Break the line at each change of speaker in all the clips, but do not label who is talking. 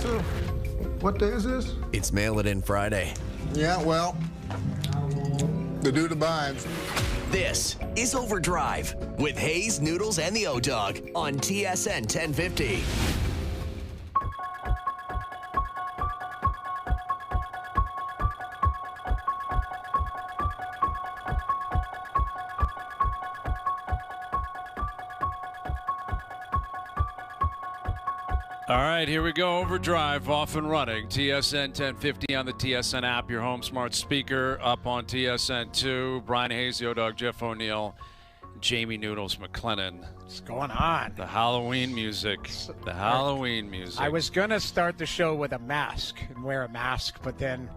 So, what day is this?
It's Mail It In Friday.
Yeah, well, the dude abides.
This is OverDrive with Hayes, Noodles, and the O-Dog on TSN 1050.
All right, here we go. OverDrive off and running. TSN 1050 on the TSN app, your home smart speaker. Up on TSN 2. Brian Hayes, the O-Dog, Jeff O'Neill, Jamie Noodles McLennan.
What's going on?
The Halloween music. The Halloween music.
I was going to start the show with a mask and wear a mask, but then,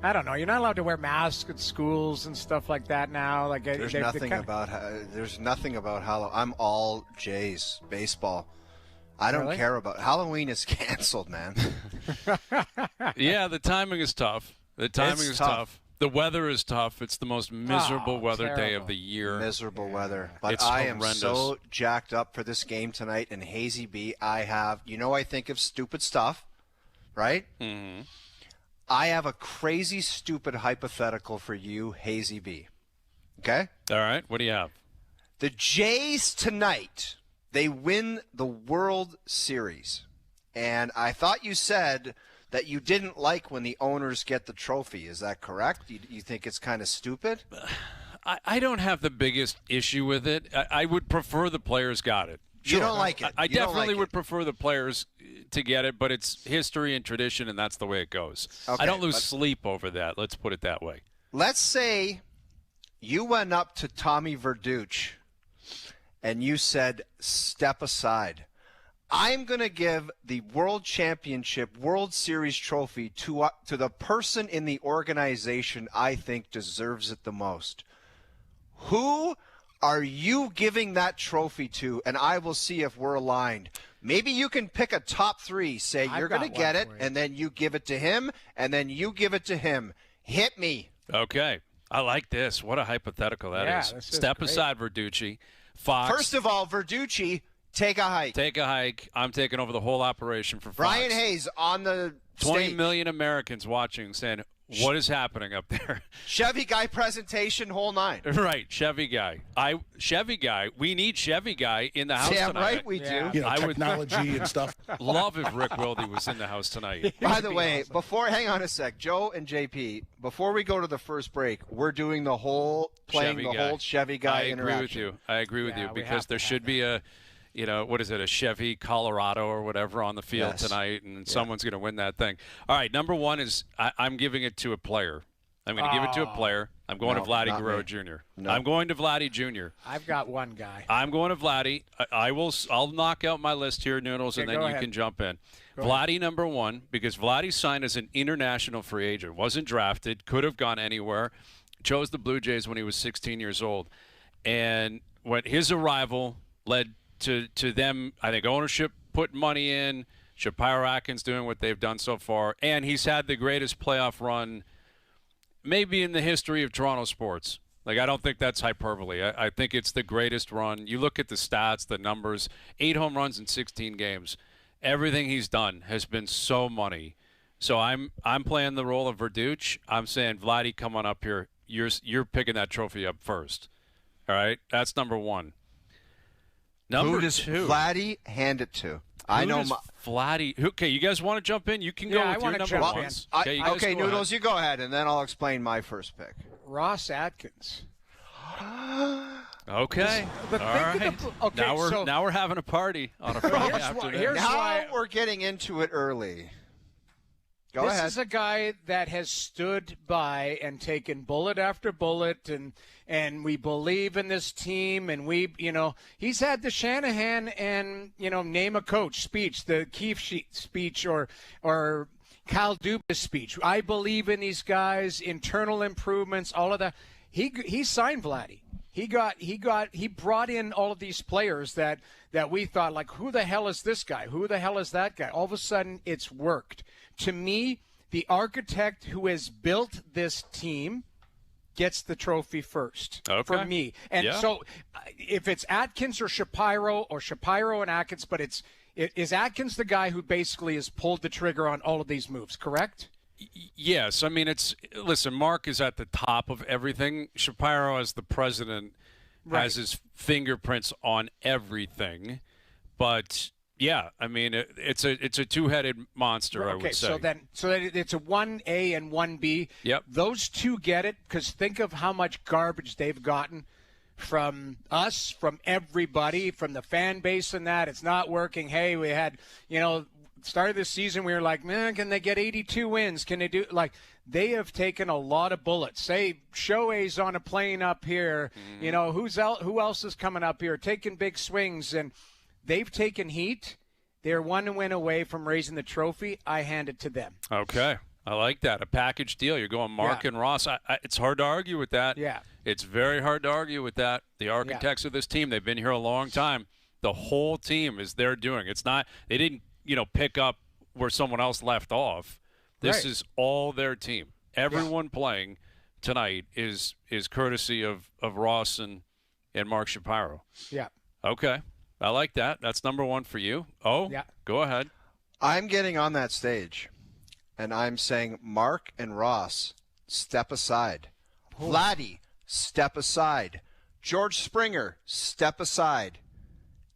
I don't know. You're not allowed to wear masks at schools and stuff like that now. Like
There's nothing about Halloween. I'm all Jays baseball. I don't care about Halloween. Is canceled, man.
Yeah, the timing is tough. The timing is tough. The weather is tough. It's the most miserable weather day of the year.
Miserable weather. But
It's
I
horrendous.
am so jacked up for this game tonight. And Hazy B, I think of stupid stuff, right?
Mm-hmm.
I have a crazy, stupid hypothetical for you, Hazy B. Okay?
All right, what do you have?
The Jays tonight, they win the World Series. And I thought you said that you didn't like when the owners get the trophy. Is that correct? You think it's kind of stupid?
I don't have the biggest issue with it. I would prefer the players got it.
You don't like it.
I
You don't
definitely
like
would
it.
prefer the players to get it, but it's history and tradition, and that's the way it goes.
Okay,
I don't lose
but-
sleep over that. Let's put it that way.
Let's say you went up to Tommy Verducci and you said, step aside. I'm going to give the World Championship, World Series trophy to the person in the organization I think deserves it the most. Who are you giving that trophy to? And I will see if we're aligned. Maybe you can pick a top three. Say you're going to get it, and then you give it to him, and then you give it to him. Hit me.
Okay. I like this. What a hypothetical that is.
This is
Step
great.
aside, Verducci. Fox.
First of all, Verducci, take a hike.
Take a hike. I'm taking over the whole operation for Fox.
Brian Hayes on the
20
stage.
million Americans watching saying, what is happening up there?
Chevy guy presentation, whole nine.
Right, Chevy guy. Chevy guy. We need Chevy guy in the house
Damn
tonight.
right we
Yeah.
do.
You know,
I would-
technology and stuff.
Love if Rick Wilde was in the house tonight.
By the way, hang on a sec, Joe and JP, before we go to the first break, we're doing the whole
Chevy guy.
whole Chevy guy
I agree
interaction.
with you. I agree with
Yeah,
you
we
because
have
there
to
should
have
be a Chevy Colorado or whatever on the field
Yes.
tonight, and someone's going to win that thing. All right, number one is I'm giving it to a player. I'm going to give it to a player. I'm going
No,
to Vladdy
not
Guerrero
me.
Jr.
No.
I'm going to Vladdy Jr.
I've got one guy.
I'm going to Vladdy. I'll knock out my list here, Noodles, and
Okay,
then
go
you
ahead.
can jump in.
Go
Vladdy number one because Vladdy signed as an international free agent, wasn't drafted, could have gone anywhere, chose the Blue Jays when he was 16 years old, and when his arrival led to them, I think ownership put money in, Shapiro Atkins doing what they've done so far, and he's had the greatest playoff run maybe in the history of Toronto sports. Like, I don't think that's hyperbole. I think it's the greatest run. You look at the stats, the numbers, 8 home runs in 16 games. Everything he's done has been so money. So I'm playing the role of Verducci. I'm saying, Vladdy, come on up here. You're picking that trophy up first. All right? That's number one. Number
Who does
two.
Vladdy hand it to? I
Who
know
does Vladdy. Okay, you guys want to jump in? You can go
Yeah, I
with your
wanna
number
jump in.
ones. Okay, you guys
okay,
go
Noodles,
ahead.
you go ahead, and then I'll explain my first pick.
Ross Atkins.
Okay.
But
All
think
right.
of the- okay,
now we're having a party on a Friday
Here's
afternoon.
here's
Now
why-
we're getting into it early. Go
this
ahead.
is a guy that has stood by and taken bullet after bullet, and we believe in this team, and he's had the Shanahan and name a coach speech, the Keefe speech, or Kyle Dubas speech. I believe in these guys, internal improvements, all of that. He signed Vladdy. He brought in all of these players that we thought, like, who the hell is this guy? Who the hell is that guy? All of a sudden, it's worked. To me, the architect who has built this team gets the trophy first for me. And
Yeah.
so if it's Atkins or Shapiro and Atkins, but Is Atkins the guy who basically has pulled the trigger on all of these moves, correct?
Yes. I mean, listen, Mark is at the top of everything. Shapiro, as the president, has his fingerprints on everything. But, yeah, I mean, it's a two-headed monster, I would say.
So then it's a 1A and 1B.
Yep.
Those two get it, because think of how much garbage they've gotten from us, from everybody, from the fan base and that. It's not working. Hey, we had, start of the season, we were like, man, can they get 82 wins? Can they do, they have taken a lot of bullets. Say Shohei's on a plane up here. Mm-hmm. Who else is coming up here, taking big swings, and they've taken heat. They're 1 win away from raising the trophy. I hand it to them.
Okay. I like that. A package deal. You're going Mark and Ross. It's hard to argue with that.
Yeah.
It's very hard to argue with that. The architects of this team, they've been here a long time. The whole team is their doing. It's not – they didn't, pick up where someone else left off. This is all their team. Everyone playing tonight is courtesy of Ross and Mark Shapiro.
Yeah.
Okay. I like that. That's number one for you. Oh, go ahead.
I'm getting on that stage, and I'm saying Mark and Ross, step aside. Vladdy, step aside. George Springer, step aside.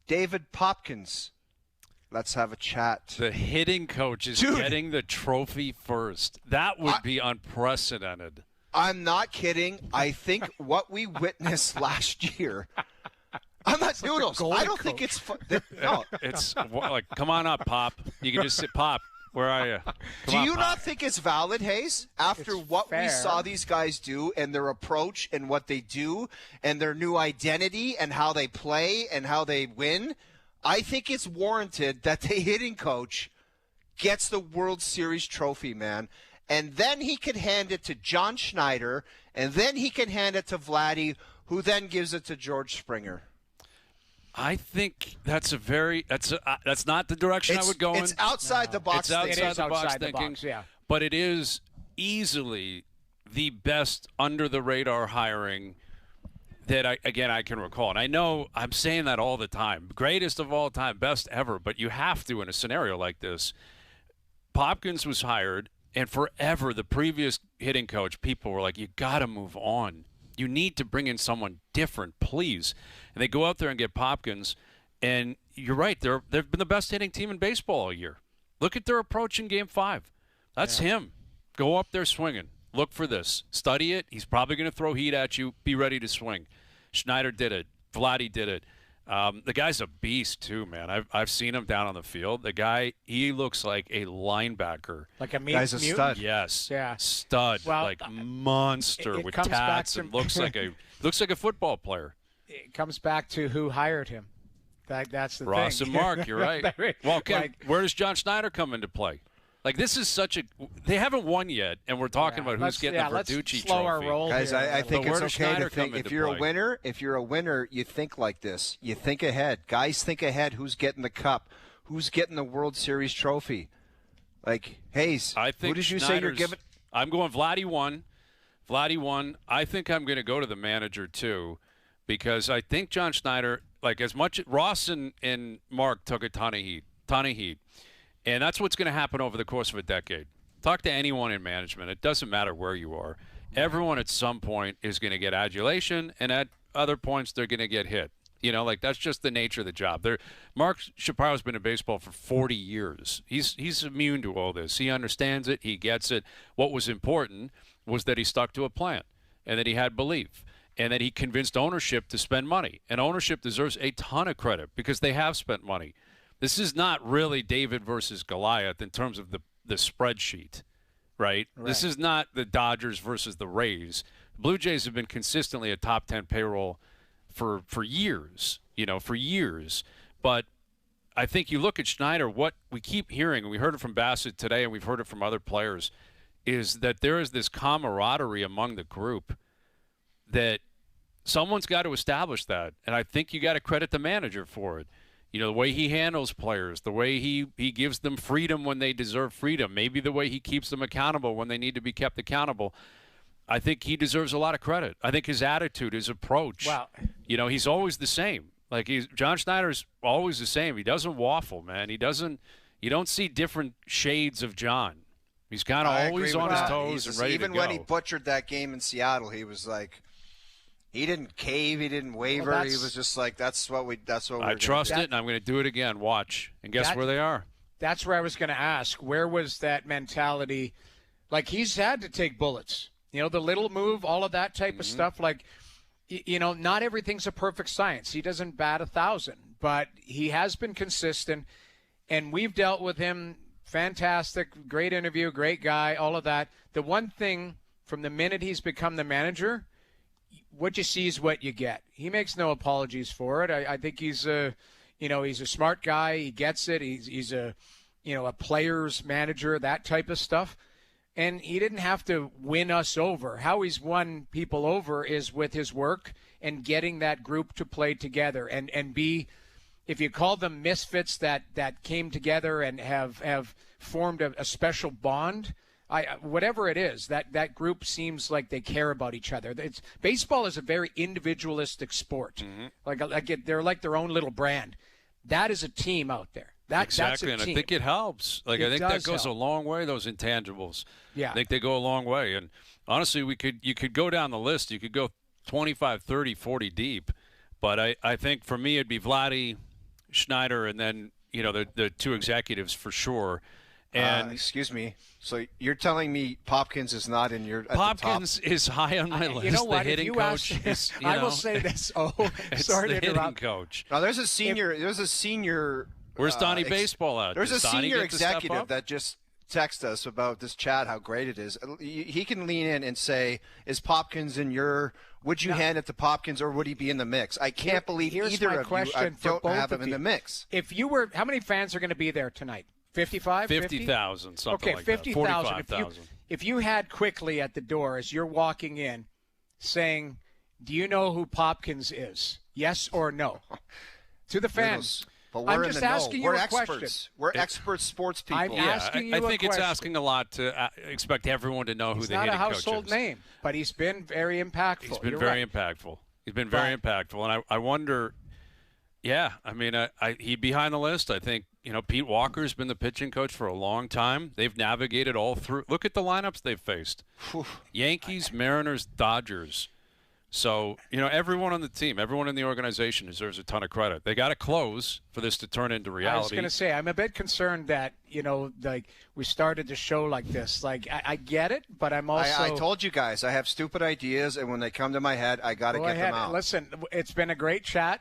David Popkins, let's have a chat.
The hitting coach is getting the trophy first. That would be unprecedented.
I'm not kidding. I think what we witnessed last year – I'm not Noodles. I don't think it's no.
It's like, come on up, Pop. You can just sit, Pop. Where are you?
Do you not think it's valid, Hayes? After what we saw these guys do and their approach and what they do and their new identity and how they play and how they win, I think it's warranted that the hitting coach gets the World Series trophy, man. And then he can hand it to John Schneider, and then he can hand it to Vladdy, who then gives it to George Springer.
I think that's not the direction I would go in.
It's outside the box.
It's outside the box
thinking.
Box, but it is easily the best under-the-radar hiring that I can recall. And I know I'm saying that all the time. Greatest of all time, best ever. But you have to in a scenario like this. Popkins was hired, and forever the previous hitting coach, people were like, you got to move on. You need to bring in someone different, please. And they go out there and get Popkins, and you're right. They've been the best hitting team in baseball all year. Look at their approach in Game 5. That's him. Go up there swinging. Look for this. Study it. He's probably going to throw heat at you. Be ready to swing. Schneider did it. Vladdy did it. The guy's a beast, too, man. I've seen him down on the field. The guy, he looks like a linebacker.
Like a
guy's a stud.
Yes.
Yeah.
Stud.
Well,
like monster with tats and looks like a football player.
It comes back to who hired him. That's the thing.
Ross and Mark, you're right. Well, where does John Schneider come into play? Like, this is they haven't won yet, and we're talking about who's getting the Verducci
slow
trophy.
Our roll
guys,
here.
I think it's okay to think. If you're
a
winner, you think like this. You think ahead. Guys think ahead. Who's getting the cup? Who's getting the World Series trophy? Like, Hayes, who did you say you're giving?
I'm going Vladdy won. Vladdy won. I think I'm going to go to the manager, too, because I think John Schneider, like as much Ross and Mark took a ton of heat. And that's what's going to happen over the course of a decade. Talk to anyone in management. It doesn't matter where you are. Everyone at some point is going to get adulation, and at other points they're going to get hit. That's just the nature of the job. Mark Shapiro's been in baseball for 40 years. He's immune to all this. He understands it. He gets it. What was important was that he stuck to a plan and that he had belief and that he convinced ownership to spend money. And ownership deserves a ton of credit because they have spent money. This is not really David versus Goliath in terms of the spreadsheet, right? This is not the Dodgers versus the Rays. The Blue Jays have been consistently a top 10 payroll for years, for years. But I think you look at Schneider, what we keep hearing, and we heard it from Bassett today and we've heard it from other players, is that there is this camaraderie among the group that someone's got to establish that. And I think you got to credit the manager for it. The way he handles players, the way he gives them freedom when they deserve freedom, maybe the way he keeps them accountable when they need to be kept accountable. I think he deserves a lot of credit. I think his attitude, his approach, he's always the same. Like John Schneider's always the same. He doesn't waffle, man. You don't see different shades of John. He's kind of always on his toes and ready to go.
Even when he butchered that game in Seattle, he was like, he didn't cave, he didn't waver. He was just like, that's what we're
I trust it, and I'm going to do it again. Watch, and guess where they are.
That's where I was going to ask. Where was that mentality? Like, he's had to take bullets. You know, the little move, all of that type of stuff. Like, you know, not everything's a perfect science. He doesn't bat 1,000, but he has been consistent, and we've dealt with him. Fantastic, great interview, great guy, all of that. The one thing from the minute he's become the manager, what you see is what you get. He makes no apologies for it. I think he's he's a smart guy. He gets it. He's a player's manager, that type of stuff. And he didn't have to win us over. How he's won people over is with his work and getting that group to play together and be, if you call them misfits that came together and have formed a special bond, whatever it is, that group seems like they care about each other. Baseball is a very individualistic sport. They're like their own little brand. That is a team out there.
Exactly,
that's a
and
team.
I think it helps. I think that goes a long way, those intangibles.
Yeah.
I think they go a long way. And honestly, you could go down the list. You could go 25, 30, 40 deep. But I think for me it'd be Vladdy, Schneider, and then, the two executives for sure. And
excuse me. So you're telling me Popkins is not in your
Popkins is high on my list.
You know what?
The hitting coach is,
I will say this. Oh, sorry to interrupt.
Coach.
Now there's a senior.
Where's Donnie Baseball at?
There's
Does
a
Donnie
senior
get to step
executive
up?
that just texted us about this chat, how great it is. He can lean in and say, "Is Popkins in your? Would you hand it to Popkins, or would he be in the mix?" I can't believe either of you don't have him in the mix.
If you were, how many fans are going to be there tonight? 55?
50,000, something like
50,
that.
45,000. If you had quickly at the door as you're walking in saying, "Do you know who Popkins is? Yes or no?" To the fans.
But we're
I'm
in
just
the know.
asking you
We're
a
experts.
question.
We're expert sports people.
I'm asking you
I think
a
it's
question.
asking a lot to expect everyone to know who
He's
the
not
hitting
a
coach is.
household name, but he's been very impactful.
He's been
You're
very
right.
impactful. He's been very impactful, and I wonder. Yeah, I mean, he'd be behind the list. I think Pete Walker's been the pitching coach for a long time. They've navigated all through. Look at the lineups they've faced: Yankees, Mariners, Dodgers. So, everyone on the team, everyone in the organization deserves a ton of credit. They got to close for this to turn into reality.
I was going to say, I'm a bit concerned that, we started the show like this. Like, I get it, but I'm also...
I told you guys, I have stupid ideas, and when they come to my head, I got to get them out.
Listen, it's been a great chat.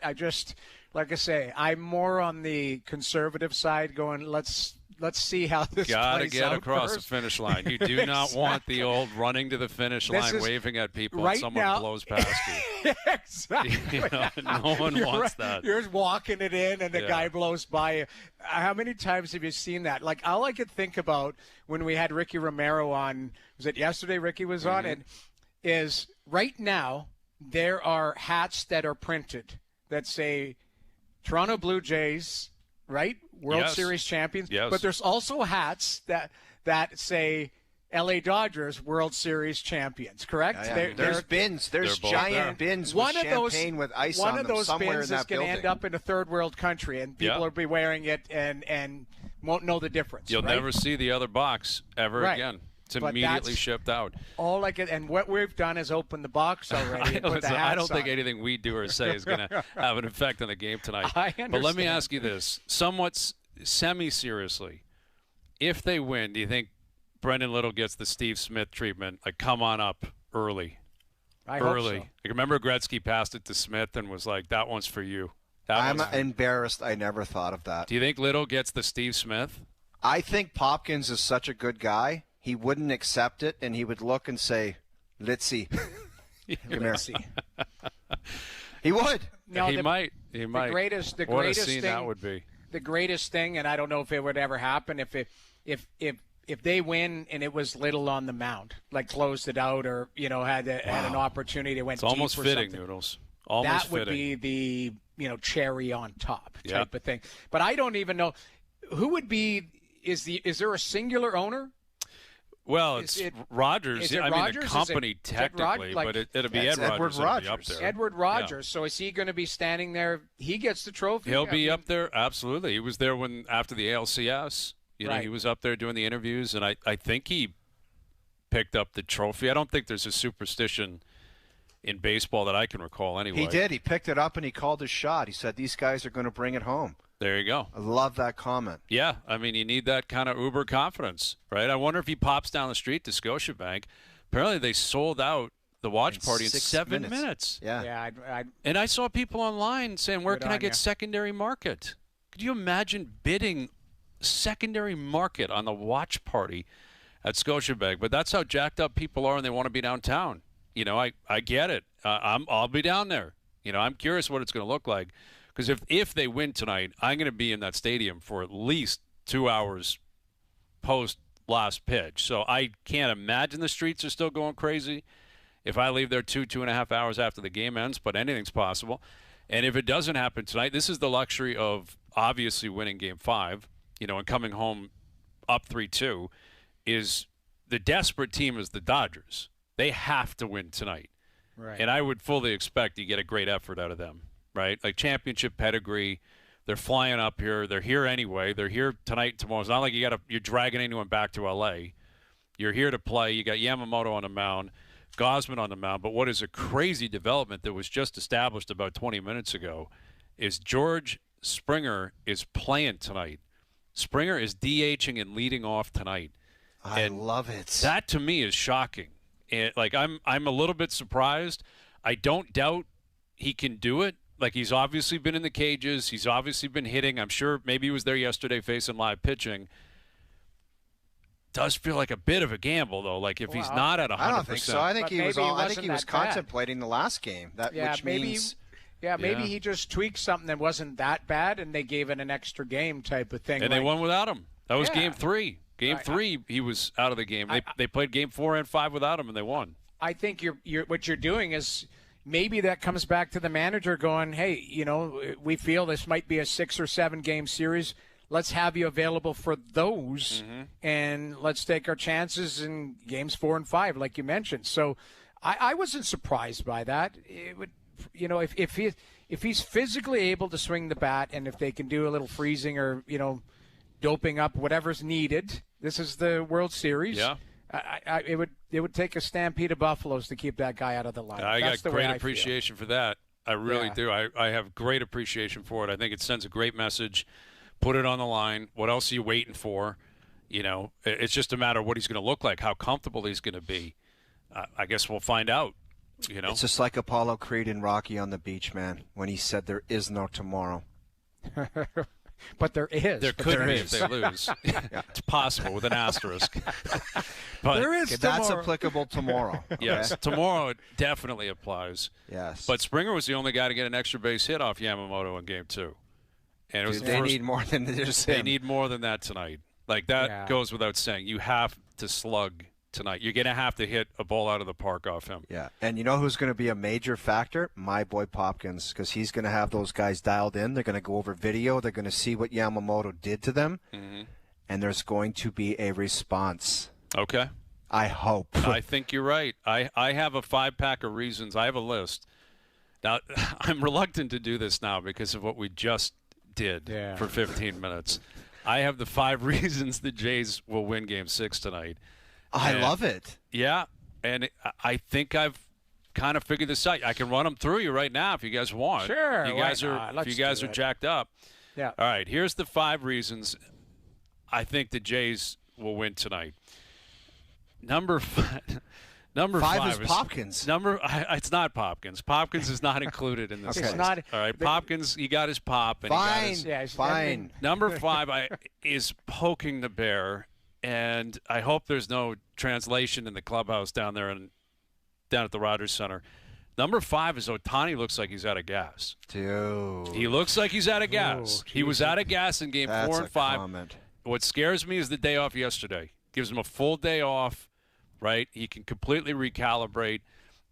Like I say, I'm more on the conservative side going, let's see how this plays out.
Got to get across
first.
the finish line. You do not want the old running to the finish line, waving at people,
right
and someone
now,
blows past you.
Exactly.
No one wants that.
You're walking it in, and the guy blows by you. How many times have you seen that? Like, all I could think about when we had Ricky Romero on, was it yesterday Ricky was on? And is right now there are hats that are printed that say Toronto Blue Jays, right? World Series champions.
Yes.
But there's also hats that say LA Dodgers World Series champions, correct?
Yeah. There's bins. There's giant bins with champagne with ice on them.
One of those
somewhere
bins
in
is
that
going to
building.
end up in a third world country, and people will be wearing it and won't know the difference.
You'll
right?
never see the other box ever again. It's
But
immediately
that's
shipped out.
All I get, and what we've done is open the box already.
I don't think anything we do or say is going to have an effect on the game tonight.
I understand.
But let me ask you this, somewhat semi-seriously. If they win, do you think Brendan Little gets the Steve Smith treatment, like come on up early?
I hope so.
Like, remember Gretzky passed it to Smith and was like, that one's for you.
I'm embarrassed. I never thought of that.
Do you think Little gets the Steve Smith?
I think Popkins is such a good guy. He wouldn't accept it, and he would look and say, "Let's see."
Let's see.
He would.
No, he might.
The
What
greatest
a scene
thing
that would be.
The greatest thing, and I don't know if it would ever happen, if they win and it was Little on the mound, like closed it out, or had an opportunity, went
It's almost
deep or
fitting,
something.
Noodles. Almost
that would
fitting.
be the cherry on top type of thing. But I don't even know who would be. Is there a singular owner?
Well,
Is
it's
it-
Rogers.
is it
I mean,
Rogers?
the
Is it-
company
is it
technically,
like-
but it'll be
It's
Ed
Edward
Rogers. That'll be up
Rogers.
there.
Edward Rogers. So is he going to be standing there? He gets the trophy.
He'll
I
be
mean,
up there. Absolutely. He was there after the ALCS. You know,
Right.
he was up there doing the interviews, and I think he picked up the trophy. I don't think there's a superstition in baseball that I can recall anyway.
He did. He picked it up and he called his shot. He said, these guys are going to bring it home.
There you go.
I love that comment.
Yeah, I mean, you need that kind of uber confidence, right? I wonder if he pops down the street to Scotiabank. Apparently, they sold out the watch party in 7 minutes.
Yeah.
Yeah, I'd
And I saw people online saying, where
Good
can I
on
get
ya.
secondary market? Could you imagine bidding secondary market on the watch party at Scotiabank? But that's how jacked up people are, and they want to be downtown. You know, I get it. I'll be down there. You know, I'm curious what it's going to look like. Because if they win tonight, I'm going to be in that stadium for at least 2 hours post last pitch. So I can't imagine the streets are still going crazy if I leave there 2.5 hours after the game ends, but anything's possible. And if it doesn't happen tonight, this is the luxury of obviously winning Game 5, you know, and coming home up 3-2, is the desperate team is the Dodgers. They have to win tonight.
right.
And I would fully expect you get a great effort out of them, right? Like championship pedigree. They're flying up here. They're here anyway. They're here tonight and tomorrow. It's not like you're dragging anyone back to L.A. You're here to play. You got Yamamoto on the mound, Gosman on the mound. But what is a crazy development that was just established about 20 minutes ago is George Springer is playing tonight. Springer is DHing and leading off tonight.
I love it.
That to me is shocking. And I'm a little bit surprised. I don't doubt he can do it. Like, he's obviously been in the cages. He's obviously been hitting. I'm sure maybe he was there yesterday facing live pitching. Does feel like a bit of a gamble, though. Like, if he's not at 100%.
I don't think so. I think
But
he was.
maybe he
I think
wasn't
he was
that bad.
contemplating the last game.
Yeah, maybe
Yeah.
he just tweaked something that wasn't that bad, and they gave it an extra game type of thing.
And they
like-
won without him. That was
Yeah.
Game 3. Game
Right.
3, he was out of the game. They played Game 4 and 5 without him, and they won.
I think what you're doing is maybe that comes back to the manager going, hey, you know, we feel this might be a 6 or 7 game series. Let's have you available for those, and let's take our chances in games 4 and 5, like you mentioned. So I wasn't surprised by that. It would, you know, if he's physically able to swing the bat, and if they can do a little freezing or, you know, doping up whatever's needed. This is the World Series.
Yeah.
It would take a stampede of Buffaloes to keep that guy out of the lineup.
I
That's
got
the way
great
I feel.
appreciation for that. I really
Yeah.
do. I have great appreciation for it. I think it sends a great message. Put it on the line. What else are you waiting for? You know, it's just a matter of what he's going to look like, how comfortable he's going to be. I guess we'll find out. You know,
It's just like Apollo Creed and Rocky on the beach, man, when he said there is no tomorrow.
But there is.
there
But
could
there
be
is.
if they lose. It's possible with an asterisk. But
There is
Okay, that's
tomorrow.
applicable tomorrow. okay?
yes, tomorrow it definitely applies.
Yes.
But Springer was the only guy to get an extra base hit off Yamamoto in Game 2. And it was
Dude,
the
they
first,
need more than just
they
him.
need more than that tonight. Like, that
Yeah.
goes without saying. You have to slug tonight. You're going to have to hit a ball out of the park off him.
Yeah, and you know who's going to be a major factor? My boy Popkins, because he's going to have those guys dialed in. They're going to go over video. They're going to see what Yamamoto did to them, and there's going to be a response.
Okay.
I hope.
I think you're right. I have a 5-pack of reasons. I have a list. Now, I'm reluctant to do this now because of what we just did
Yeah.
for 15 minutes. I have the 5 reasons the Jays will win Game 6 tonight.
I
And-
love it.
Yeah, and I think I've kind of figured this out. I can run them through you right now if you guys want.
Sure,
you
why
guys are
not?
if
Let's
you guys
do
are
it.
jacked up.
Yeah.
All right, here's the 5 reasons I think the Jays will win tonight. Number 5. Number
5 is Popkins.
It's not Popkins. Popkins is not included in this
Okay.
list.
It's not-
All right, Popkins, he got his pop. And he got
Fine.
his,
Yeah, he's-
Fine.
Number 5 is poking the bear, and I hope there's no translation in the clubhouse down at the Rogers Center. Number 5 is Ohtani looks like he's out of gas.
Dude.
He looks like he's out of gas. He was out of gas in Game
That's
4
a
and 5.
comment.
What scares me is the day off yesterday. Gives him a full day off, right? He can completely recalibrate.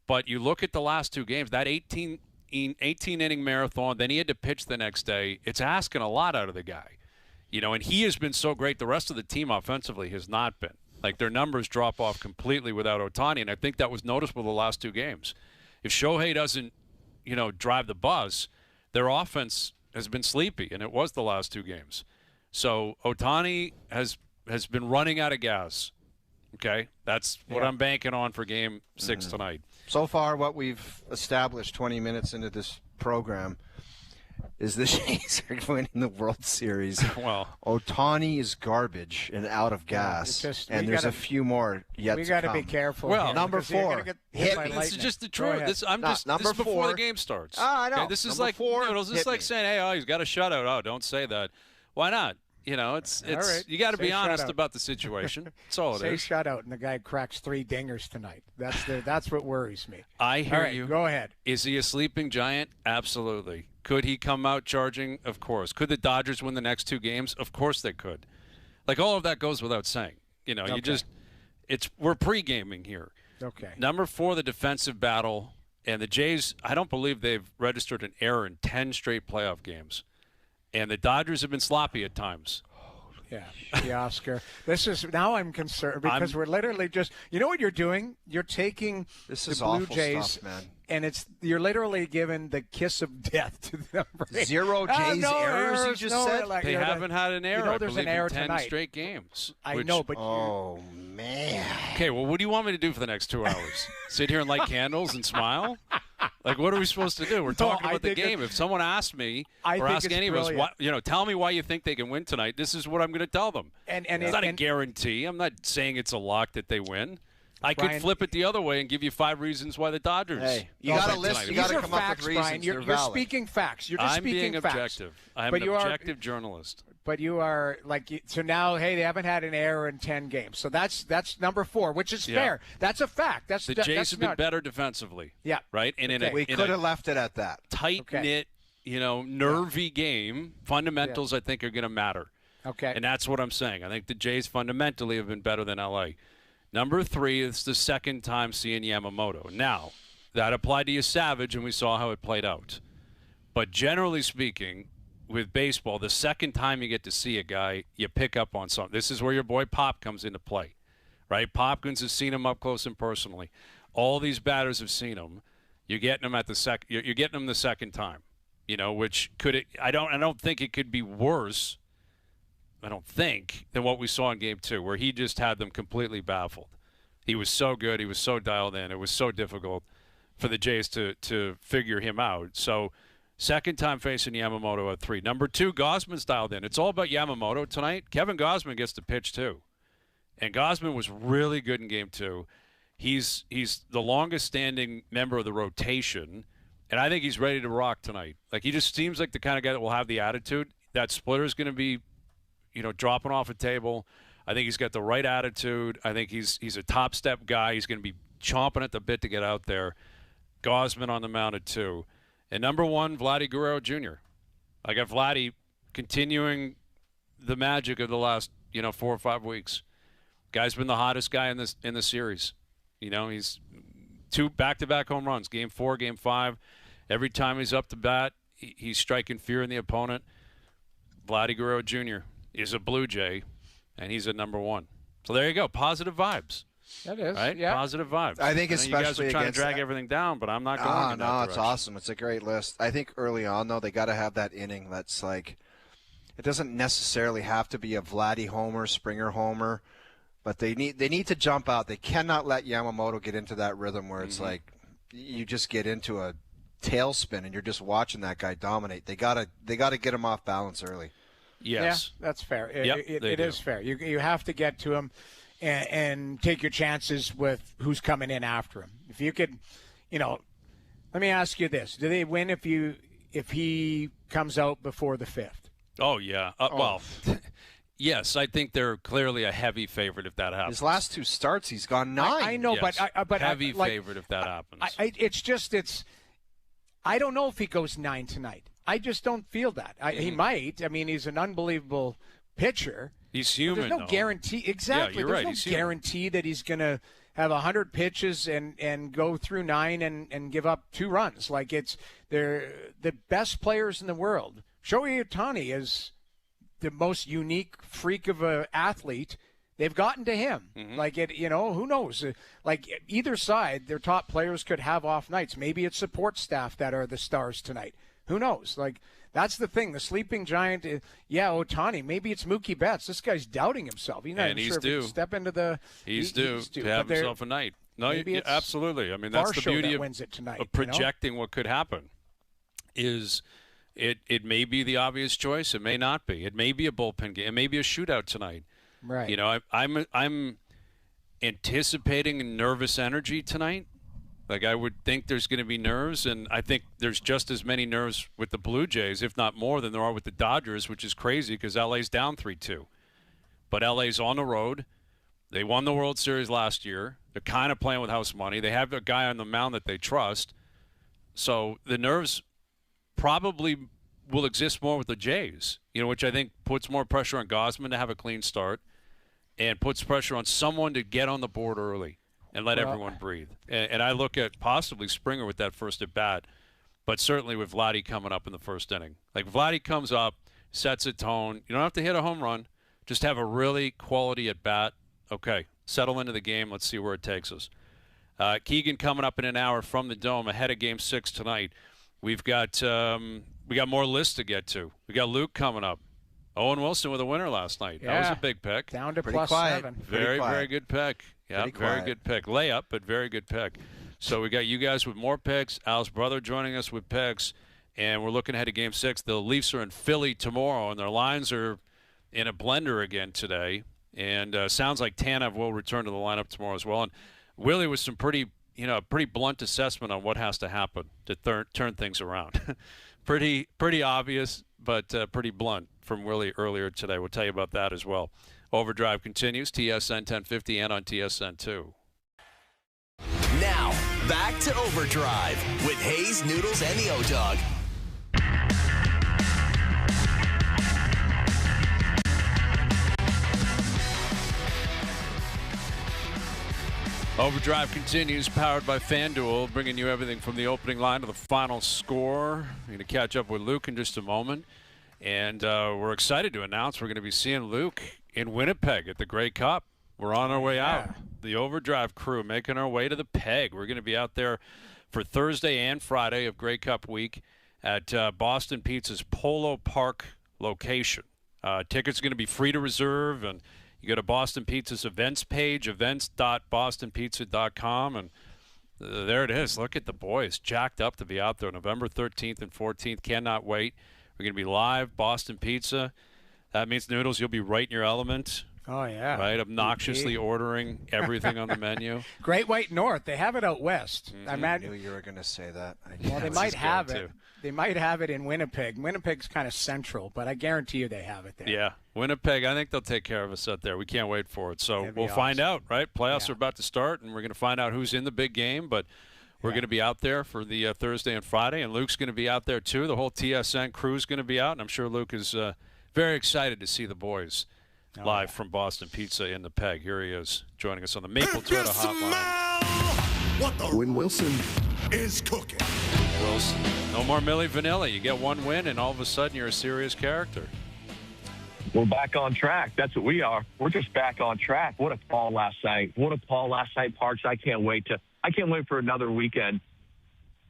But you look at the last 2 games, that 18-inning marathon, then he had to pitch the next day. It's asking a lot out of the guy. You know, and he has been so great. The rest of the team offensively has not been. Like, their numbers drop off completely without Ohtani, and I think that was noticeable the last 2 games. If Shohei doesn't, drive the bus, their offense has been sleepy, and it was the last 2 games. So Ohtani has been running out of gas. Okay? That's what I'm banking on for Game 6 tonight.
So far, what we've established 20 minutes into this program is the Jays are winning the World Series.
Well,
Ohtani is garbage and out of gas, and there's a few more yet to come.
We got to be careful.
Well,
here,
number 4.
This is just the truth. This is before the game starts.
I know.
Okay? This is
number
like
4,
Noodles. This is like saying, "Hey, he's got a shutout." Oh, don't say that. Why not? It's
right.
You got to be honest
shutout.
about the situation. That's all it
Say
is.
shutout, and the guy cracks 3 dingers tonight. That's what worries me.
I hear
all right,
you.
Go ahead.
Is he a sleeping giant? Absolutely. Could he come out charging? Of course. Could the Dodgers win the next 2 games? Of course they could. Like, all of that goes without saying.
Okay.
We're pre-gaming here.
Okay.
Number 4, the defensive battle, and the Jays, I don't believe they've registered an error in 10 straight playoff games. And the Dodgers have been sloppy at times.
Yeah, Oscar. Now I'm concerned because we're literally just. You know what you're doing? You're taking the Blue Jays,
stuff, man.
And you're literally giving the kiss of death to them. Right?
0 Jays
no
errors. You just said
They haven't had an error. I
there's
believe,
an error
in 10
tonight.
straight games.
I know, but
oh man.
Okay, well, what do you want me to do for the next 2 hours? Sit here and light candles and smile? Like, what are we supposed to do? We're talking about the game. If someone asks me or ask any of us, tell me why you think they can win tonight, this is what I'm going to tell them.
And
it's not a guarantee. I'm not saying it's a lock that they win. I
Brian,
could flip it the other way and give you 5 reasons why the Dodgers.
Hey, you got to list. You got to come
facts,
up with reasons.
Brian. You're speaking facts. You're just
I'm
speaking
being
facts.
objective. I'm an objective journalist.
But you are so now. Hey, they haven't had an error in 10 games. So that's number 4, which is fair. That's a fact.
The Jays have been better defensively.
Yeah.
Right. And
we could have left it at that.
Tight knit, nervy game. Fundamentals, I think, are going to matter.
Okay.
And that's what I'm saying. I think the Jays fundamentally have been better than LA. Number 3 is the second time seeing Yamamoto. Now, that applied to you Savage, and we saw how it played out. But generally speaking, with baseball, the second time you get to see a guy, you pick up on something. This is where your boy Pop comes into play, right? Popkins has seen him up close and personally. All these batters have seen him. You're getting him You're getting him the second time, which I don't think it could be worse. I don't think, than what we saw in Game 2, where he just had them completely baffled. He was so good. He was so dialed in. It was so difficult for the Jays to figure him out. So, second time facing Yamamoto at 3. Number 2, Gausman's dialed in. It's all about Yamamoto tonight. Kevin Gausman gets to pitch, too. And Gausman was really good in Game 2. He's the longest-standing member of the rotation, and I think he's ready to rock tonight. Like, he just seems like the kind of guy that will have the attitude. That splitter is going to be dropping off a table. I think he's got the right attitude. I think he's a top step guy. He's going to be chomping at the bit to get out there. Gausman on the mound at 2. And number 1, Vladdy Guerrero Jr. I got Vladdy continuing the magic of the last, 4 or 5 weeks. Guy's been the hottest guy in the series. He's 2 back-to-back home runs, Game 4, Game 5. Every time he's up to bat, he's striking fear in the opponent. Vladdy Guerrero Jr. is a Blue Jay, and he's at number 1. So there you go. Positive vibes.
That is.
Right?
Yeah.
Positive vibes.
I think
especially you guys are trying to drag
that.
everything down, but I'm not going in that
it's
direction.
awesome. It's a great list. I think early on, though, they got to have that inning that's like – it doesn't necessarily have to be a Vladdy homer, Springer homer, but they need to jump out. They cannot let Yamamoto get into that rhythm where it's like you just get into a tailspin and you're just watching that guy dominate. They got to get him off balance early.
Yes.
Yeah, that's fair.
Yep,
it is fair. You have to get to him and take your chances with who's coming in after him. If you could, let me ask you this. Do they win if he comes out before the 5th?
Oh, yeah. Well, yes, I think they're clearly a heavy favorite if that happens.
His last 2 starts, he's gone 9.
I know,
Yes.
but
heavy favorite if that happens.
I don't know if he goes 9 tonight. I just don't feel that. He might. I mean, he's an unbelievable pitcher.
He's human.
There's no guarantee. Exactly.
Yeah, you're
There's
right.
no
He's human.
guarantee that he's going to have 100 pitches and go through 9 and give up 2 runs. Like they're the best players in the world. Shohei Ohtani is the most unique freak of an athlete They've gotten to him. Like it, who knows? Like either side, their top players could have off nights. Maybe it's support staff that are the stars tonight. Who knows? Like that's the thing. The sleeping giant, Ohtani. Maybe it's Mookie Betts. This guy's doubting himself. He's not even sure if he can step into the.
He's due to have himself a night. No, absolutely. I mean, that's the beauty of projecting what could happen. Is it may be the obvious choice. It may not be. It may be a bullpen game. It may be a shootout tonight.
Right.
I'm anticipating nervous energy tonight. Like I would think there's going to be nerves, and I think there's just as many nerves with the Blue Jays, if not more, than there are with the Dodgers, which is crazy because LA's down 3-2. But LA's on the road. They won the World Series last year. They're kind of playing with house money. They have a guy on the mound that they trust. So the nerves probably will exist more with the Jays, which I think puts more pressure on Gausman to have a clean start and puts pressure on someone to get on the board early and let everyone breathe. And I look at possibly Springer with that first at bat, but certainly with Vladdy coming up in the first inning. Like Vladdy comes up, sets a tone. You don't have to hit a home run. Just have a really quality at bat. Okay, settle into the game. Let's see where it takes us. Keegan coming up in an hour from the Dome ahead of Game 6 tonight. We've got more lists to get to. We got Luke coming up. Owen Wilson with a winner last night.
Yeah.
That was a big pick.
Down to
Pretty
plus
quiet.
7.
Very good pick. Yeah, very good pick. Layup, but very good pick. So we got you guys with more picks. Al's brother joining us with picks, and we're looking ahead to Game 6. The Leafs are in Philly tomorrow, and their lines are in a blender again today. And sounds like Tanev will return to the lineup tomorrow as well. And Willie with some pretty blunt assessment on what has to happen to turn things around. pretty obvious, but pretty blunt from Willie earlier today. We'll tell you about that as well. OverDrive continues, TSN 1050 and on TSN 2.
Now, back to OverDrive with Hayes, Noodles, and the O-Dog.
OverDrive continues, powered by FanDuel, bringing you everything from the opening line to the final score. We're going to catch up with Luke in just a moment. And we're excited to announce we're going to be seeing Luke in Winnipeg at the Grey Cup. We're on our way out. The OverDrive crew making our way to the Peg. We're going to be out there for Thursday and Friday of Grey Cup week at Boston Pizza's Polo Park location. Tickets are going to be free to reserve, and you go to Boston Pizza's events page, events.bostonpizza.com, and there it is. Look at the boys, jacked up to be out there November 13th and 14th. Cannot wait. We're going to be live, Boston Pizza. That means, Noodles, you'll be right in your element.
Oh, yeah.
Right? Obnoxiously ordering everything on the menu.
Great White North. They have it out west.
I knew you were going to say that.
Well, they might have it. They might have it in Winnipeg. Winnipeg's kind of central, but I guarantee you they have it there.
Yeah. Winnipeg, I think they'll take care of us out there. We can't wait for it. So we'll find out, right? Playoffs are about to start, and we're going to find out who's in the big game, but we're going to be out there for the Thursday and Friday, and Luke's going to be out there too. The whole TSN crew's going to be out, and I'm sure Luke is very excited to see the boys live from Boston Pizza in the Peg. Here he is joining us on the Maple Toyota Hotline.
What the Wilson is cooking.
Wilson. No more Milli Vanilli. You get one win, and all of a sudden you're a serious character.
We're back on track. That's what we are. We're just back on track. What a call last night. Parks. I can't wait for another weekend.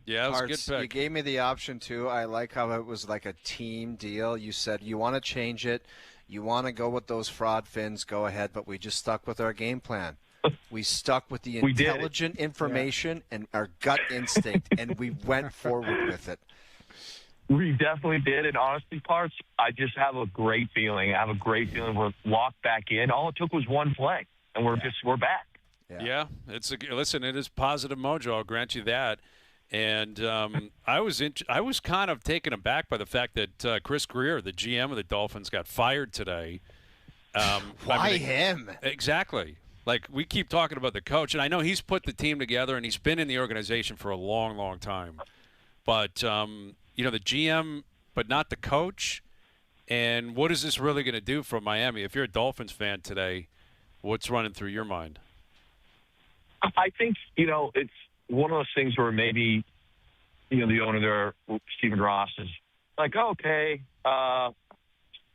Yeah, it was
Parts,
a good
you
pick.
gave me the option, too. I like how it was like a team deal. You said you want to change it. You want to go with those fraud fins, go ahead, but we just stuck with our game plan. We stuck with the intelligent information and our gut instinct, and we went forward with it.
We definitely did, and honestly, Parts, I just have a great feeling. We're locked back in. All it took was one play, and we're back.
Yeah, listen, it is positive mojo. I'll grant you that. And I was kind of taken aback by the fact that Chris Greer, the GM of the Dolphins, got fired today.
Why him?
Exactly. Like, we keep talking about the coach, and I know he's put the team together, and he's been in the organization for a long, long time. But, the GM, but not the coach. And what is this really going to do for Miami? If you're a Dolphins fan today, what's running through your mind?
I think, it's one of those things where maybe, the owner there, Stephen Ross, is like,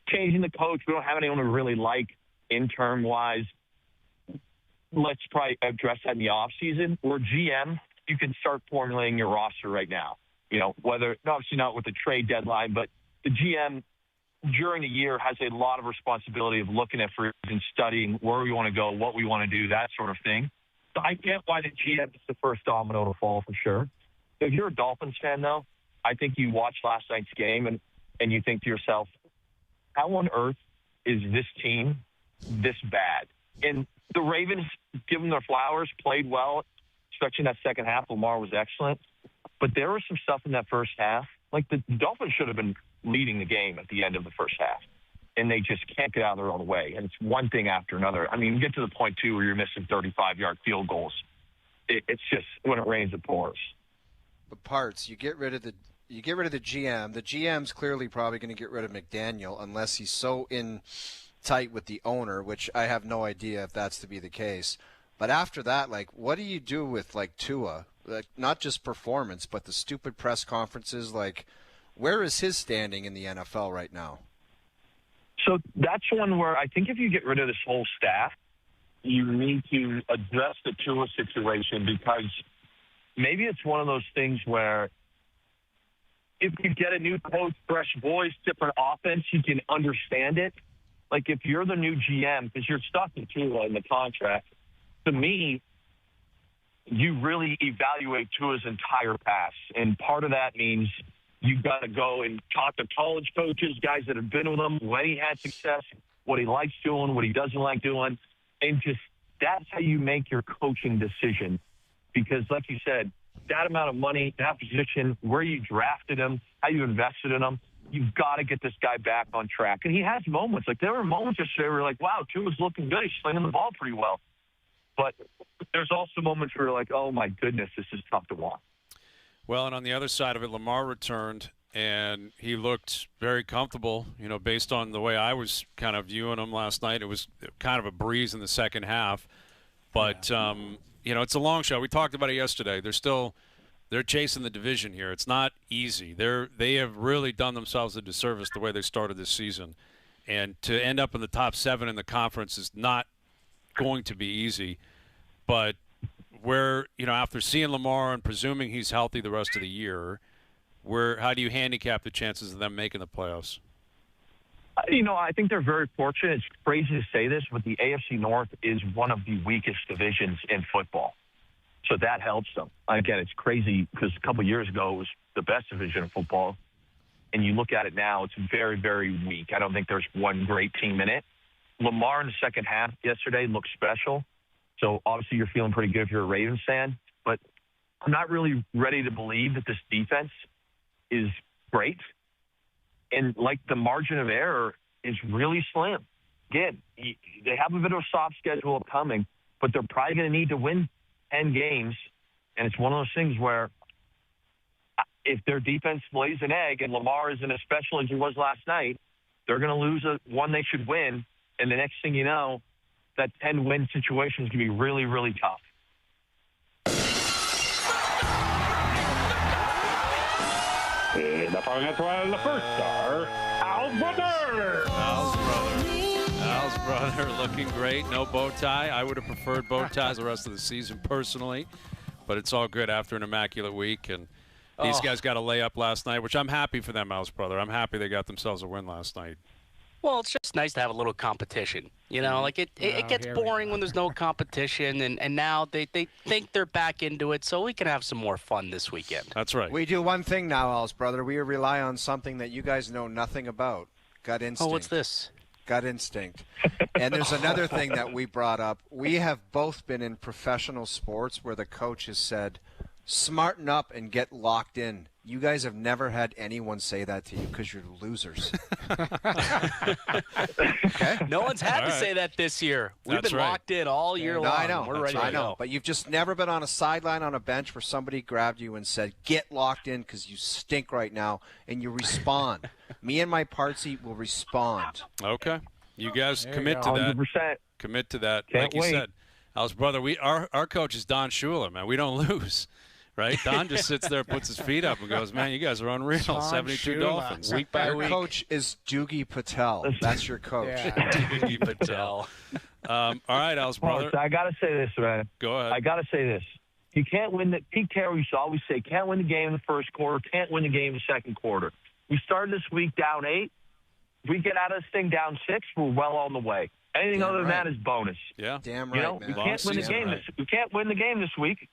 changing the coach. We don't have anyone we really like interim-wise. let's probably address that in the offseason. Or GM, you can start formulating your roster right now. Obviously not with the trade deadline, but the GM during the year has a lot of responsibility of looking at free agents, studying where we want to go, what we want to do, that sort of thing. So I get why the GM is the first domino to fall for sure. If you're a Dolphins fan, though, I think you watched last night's game and you think to yourself, how on earth is this team this bad? And the Ravens, give them their flowers, played well, especially in that second half. Lamar was excellent. But there was some stuff in that first half. Like the Dolphins should have been leading the game at the end of the first half. And they just can't get out of their own way. And it's one thing after another. I mean, you get to the point, too, where you're missing 35-yard field goals. It's just when it rains, it pours.
But Parts, you get rid of the GM. The GM's clearly probably going to get rid of McDaniel unless he's so in tight with the owner, which I have no idea if that's to be the case. But after that, like, what do you do with, like, Tua? Like, not just performance, but the stupid press conferences. Like, where is his standing in the NFL right now?
So that's one where I think if you get rid of this whole staff, you need to address the Tua situation, because maybe it's one of those things where if you get a new coach, fresh voice, different offense, you can understand it. Like if you're the new GM, because you're stuck in Tua in the contract, to me, you really evaluate Tua's entire pass. And part of that means you've got to go and talk to college coaches, guys that have been with him, when he had success, what he likes doing, what he doesn't like doing. And just that's how you make your coaching decision. Because like you said, that amount of money, that position, where you drafted him, how you invested in him, you've got to get this guy back on track. And he has moments. Like there were moments yesterday where you're like, wow, Tua's looking good. He's slinging the ball pretty well. But there's also moments where you're like, oh, my goodness, this is tough to watch.
Well, and on the other side of it, Lamar returned, and he looked very comfortable, based on the way I was kind of viewing him last night. It was kind of a breeze in the second half. But, it's a long shot. We talked about it yesterday. They're chasing the division here. It's not easy. They have really done themselves a disservice the way they started this season. And to end up in the top 7 in the conference is not going to be easy. But after seeing Lamar and presuming he's healthy the rest of the year, how do you handicap the chances of them making the playoffs?
I think they're very fortunate. It's crazy to say this, but the AFC North is one of the weakest divisions in football. So that helps them. Again, it's crazy because a couple of years ago it was the best division of football. And you look at it now, it's very, very weak. I don't think there's one great team in it. Lamar in the second half yesterday looked special. So obviously you're feeling pretty good if you're a Ravens fan. But I'm not really ready to believe that this defense is great. And, like, the margin of error is really slim. Again, they have a bit of a soft schedule coming, but they're probably going to need to win 10 games. And it's one of those things where if their defense lays an egg and Lamar isn't as special as he was last night, they're going to lose one they should win. And the next thing you know, that 10-win situation is going to be really, really tough.
In the final, the first star, Al's brother.
Al's brother looking great. No bow tie. I would have preferred bow ties the rest of the season personally, but it's all good after an immaculate week. And these guys got a layup last night, which I'm happy for them, Al's brother. I'm happy they got themselves a win last night.
Well, it's just nice to have a little competition. Like it gets boring when there's no competition, and now they think they're back into it, so we can have some more fun this weekend.
That's right.
We do one thing now, Al's brother. We rely on something that you guys know nothing about. Gut instinct.
Oh, what's this?
Gut instinct. And there's another thing that we brought up. We have both been in professional sports where the coach has said, smarten up and get locked in. You guys have never had anyone say that to you because you're losers. Okay?
No one's had to say that this year. We've been locked in all year long.
I know.
We're ready to go.
But you've just never been on a sideline on a bench where somebody grabbed you and said, get locked in because you stink right now, and you respond. Me and my partsy will respond.
Okay. You guys commit to that.
100%.
Commit to that.
Can't
like you
wait.
said, Al's brother, our coach is Don Shula, man. We don't lose. Right? Don just sits there, puts his feet up, and goes, man, you guys are unreal. 72
Shula.
Dolphins.
Week by
Your
week.
coach is Doogie Patel. That's your coach.
Yeah.
Doogie Patel.
All right, Al's brother.
I got to say this, man.
Go ahead.
I got to say this. You can't win the – Pete Carroll used to always say, can't win the game in the first quarter, can't win the game in the second quarter. We started this week down 8. If we get out of this thing down 6, we're well on the way. Anything other than that is bonus.
Yeah.
Damn right,
You know,
man.
we can't win the game. We can't win the game this week.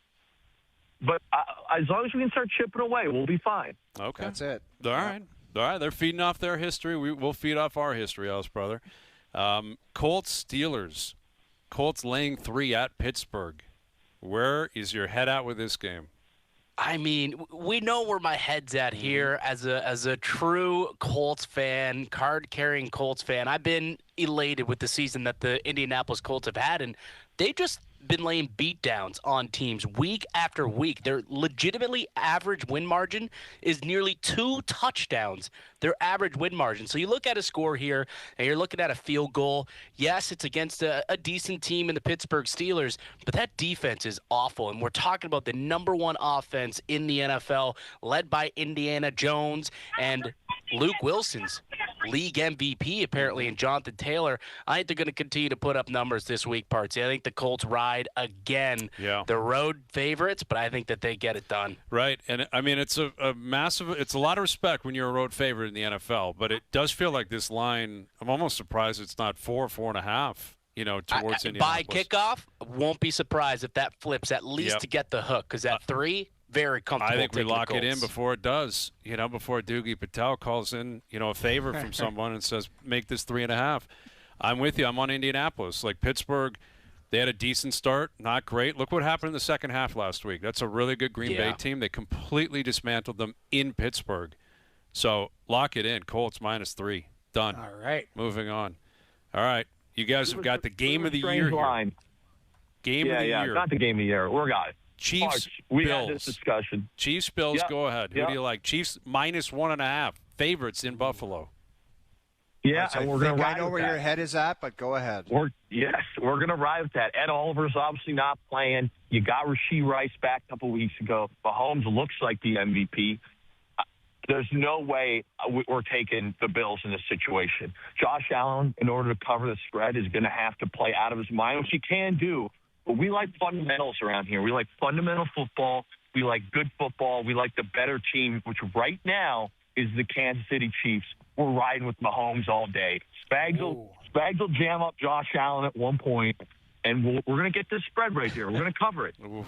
But as long as we can start chipping away, we'll be fine.
Okay.
That's it.
All right. All right. They're feeding off their history. We'll feed off our history, Al's brother. Colts, Steelers. Colts laying 3 at Pittsburgh. Where is your head at with this game?
I mean, we know where my head's at here as a true Colts fan, card-carrying Colts fan. I've been elated with the season that the Indianapolis Colts have had, and they just been laying beatdowns on teams week after week. Their legitimately average win margin is nearly 2 touchdowns, their average win margin. So you look at a score here, and you're looking at a field goal. Yes, it's against a decent team in the Pittsburgh Steelers, but that defense is awful. And we're talking about the number 1 offense in the NFL, led by Indiana Jones and Luke Wilson's league MVP, apparently, and Jonathan Taylor. I think they're going to continue to put up numbers this week, Partsy. I think the Colts ride again.
Yeah.
The road favorites, but I think that they get it done.
Right. And, I mean, it's a massive – it's a lot of respect when you're a road favorite in the NFL, but it does feel like this line – I'm almost surprised it's not 4.5, towards Indianapolis.
By kickoff, won't be surprised if that flips at least to get the hook, because at 3 – very comfortable.
I think we lock it in
Colts.
before it does. Before Doogie Patel calls in, a favor from someone and says, make this 3.5. I'm with you. I'm on Indianapolis. Like Pittsburgh, they had a decent start. Not great. Look what happened in the second half last week. That's a really good Green Bay team. They completely dismantled them in Pittsburgh. So lock it in. Colts -3. Done.
All right.
Moving on. All right. You guys have got the game of the year here. Game of the year.
Not the game of the year. We're got it.
Chiefs,
we
Bills.
had this discussion.
Chiefs, Bills, go ahead. Who
Yep.
do you like? Chiefs -1.5. Favorites in Buffalo.
Yeah,
I
and we're going to ride
I know
with
where
that.
your head is at, but go ahead.
We're going to ride with that. Ed Oliver's obviously not playing. You got Rashee Rice back a couple weeks ago. Mahomes looks like the MVP. There's no way we're taking the Bills in this situation. Josh Allen, in order to cover the spread, is going to have to play out of his mind, which he can do. But we like fundamentals around here. We like fundamental football. We like good football. We like the better team, which right now is the Kansas City Chiefs. We're riding with Mahomes all day. Spags will jam up Josh Allen at one point, and we're going to get this spread right here. We're going to cover it.
Ooh,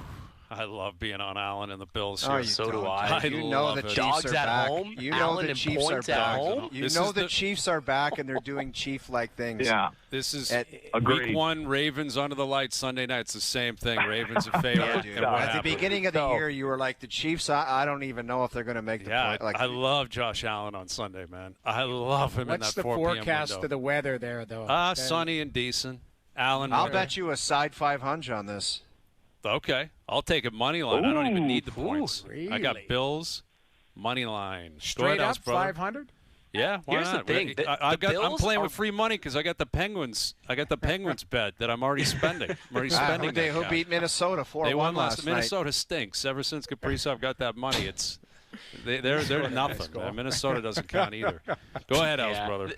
I love being on Allen and the Bills
Oh,
here.
you
So do
don't.
I.
You know the
it.
Chiefs
Dogs
are
at
back.
home,
You know
Allen
the
and
Chiefs are
points at
back.
home.
You
This
know
is
the
the-
Chiefs are back, and they're doing Chief-like things.
Yeah.
This is
Agreed.
week 1, Ravens under the lights Sunday night. It's the same thing. Ravens are favorite.
Dude,
and what
at the
happened?
beginning of the year, you were like, the Chiefs, I don't even know if they're going to make the
Yeah,
point. Like,
I love Josh Allen on Sunday, man. I love him in
What's
that
the
4 p.m.
forecast
window.
of the weather there, though?
Sunny and decent. Allen.
I'll bet you a side 500 on this.
Okay, I'll take a money line. I don't even need the points. I got
really?
Bills money line. Go
Straight
ahead,
up
Al's brother.
500?
Yeah, why
Here's the
not?
thing,
I'm
Bills
playing
are-
with free money because I got the Penguins. I got the Penguins bet that I'm already spending. I'm already spending. that
Who
cash.
beat Minnesota 4-1
They won
last night?
Minnesota stinks. Ever since Kaprizov got that money, they're nothing. Man. Minnesota doesn't count either. Go ahead, Al's brother.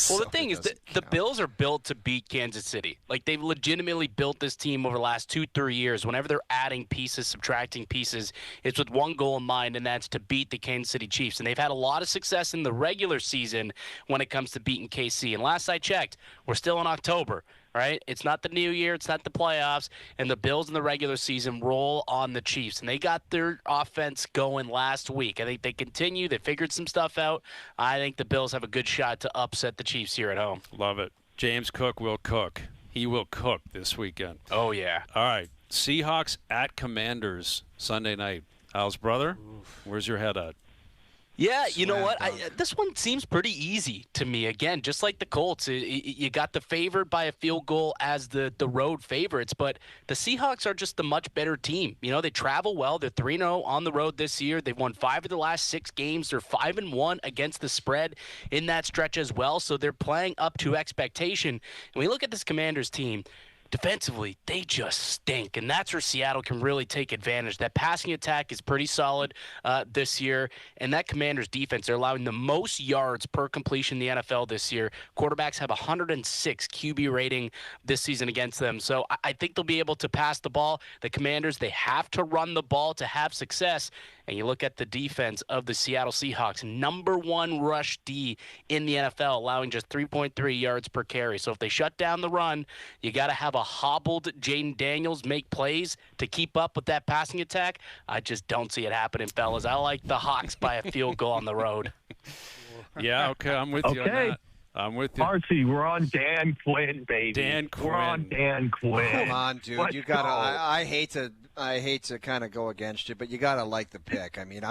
Well, the thing is, the Bills are built to beat Kansas City. Like, they've legitimately built this team over the last 2-3 years. Whenever they're adding pieces, subtracting pieces, it's with one goal in mind, and that's to beat the Kansas City Chiefs. And they've had a lot of success in the regular season when it comes to beating KC. And last I checked, we're still in October. Right? It's not the new year. It's not the playoffs. And the Bills in the regular season roll on the Chiefs. And they got their offense going last week. I think they continue. They figured some stuff out. I think the Bills have a good shot to upset the Chiefs here at home.
Love it. James Cook will cook. He will cook this weekend.
Oh, yeah.
All right. Seahawks at Commanders Sunday night. Al's brother, where's your head at?
Yeah, you know what? This one seems pretty easy to me. Again, just like the Colts, you got the favored by a field goal as the road favorites, but the Seahawks are just the much better team. You know, they travel well. They're 3-0 on the road this year. They've won 5 of the last 6 games. They're 5-1 against the spread in that stretch as well, so they're playing up to expectation. And we look at this Commanders team. defensively, they just stink, and that's where Seattle can really take advantage. That passing attack is pretty solid this year, and that Commanders defense, they're allowing the most yards per completion in the NFL this year. Quarterbacks have 106 QB rating this season against them, so I think they'll be able to pass the ball. The Commanders, they have to run the ball to have success, and you look at the defense of the Seattle Seahawks, #1 rush D in the NFL, allowing just 3.3 yards per carry. So if they shut down the run, you got to have a hobbled Jaden Daniels make plays to keep up with that passing attack. I just don't see it happening, fellas. I like the Hawks by a field goal on the road.
Yeah, okay, I'm with you on that. I'm with you.
Marcy, we're on Dan Quinn, baby.
Dan Quinn.
We're on Dan Quinn.
Come on, dude.
Let's
You gotta.
go.
I hate to kind of go against you, but you gotta like the pick. I mean,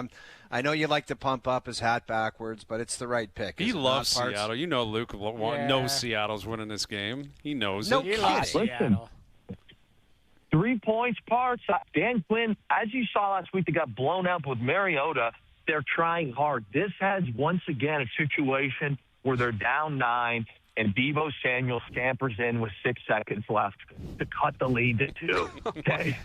I know you like to pump up his hat backwards, but it's the right pick.
He
is it
loves
not, Parts?
Seattle. You know Luke knows Seattle's winning this game. He knows
No
it.
He
kidding.
loves
Listen.
Seattle.
3 points, Parts. Dan Quinn, as you saw last week, they got blown up with Mariota. They're trying hard. This has, once again, a situation where they're down 9, and Deebo Samuel scampers in with 6 seconds left to cut the lead to 2. Okay?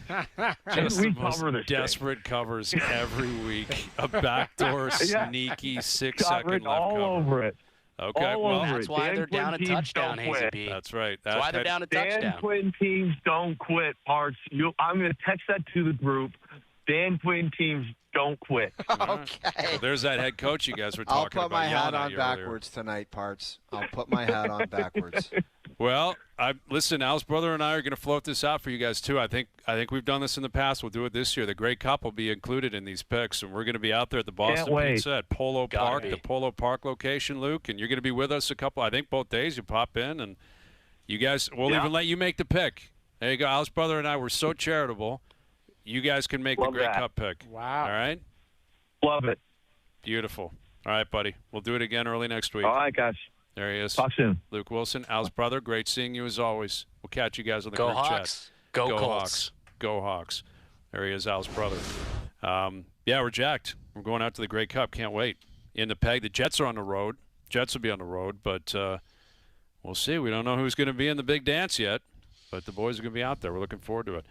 Just
we
the most
cover this thing.
desperate covers every week. A backdoor,
Yeah.
sneaky 6
Cover
second
it
left
all
cover.
over it.
Okay,
all
well,
over
That's
it.
why
Dan
they're
Quinn
down a
teams
touchdown,
don't
Hazy
quit.
B.
that's right.
That's why they're down a touchdown.
Dan Quinn teams don't quit, Parts. I'm going to text that to the group. Dan Quinn teams don't quit.
Okay.
Well, there's that head coach you guys were
I'll
talking
put
about.
my hat
yelling at
on
you earlier.
backwards tonight, Parts. I'll put my hat on backwards.
Well, listen, Al's brother and I are going to float this out for you guys too. I think we've done this in the past. We'll do it this year. The Grey Cup will be included in these picks, and we're going to be out there at the Boston
wait.
Pizza at Polo
Gotta
Park,
be.
the Polo Park location, Luke, and you're going to be with us I think both days. You pop in, and you guys, we'll
Yeah.
even let you make the pick. There you go. Al's brother and I were so charitable. You guys can make
Love
the Grey
that.
Cup pick.
Wow.
All right?
Love it.
Beautiful. All right, buddy. We'll do it again early next week.
All right, guys.
There he is.
Talk soon.
Luke Willson, Al's brother. Great seeing you as always. We'll catch you guys on the
Go
group
Hawks.
chat.
Go Colts.
Hawks. Go Hawks. There he is, Al's brother. Yeah, we're jacked. We're going out to the Grey Cup. Can't wait. In the peg. The Jets are on the road. Jets will be on the road, but we'll see. We don't know who's going to be in the big dance yet, but the boys are going to be out there. We're looking forward to it.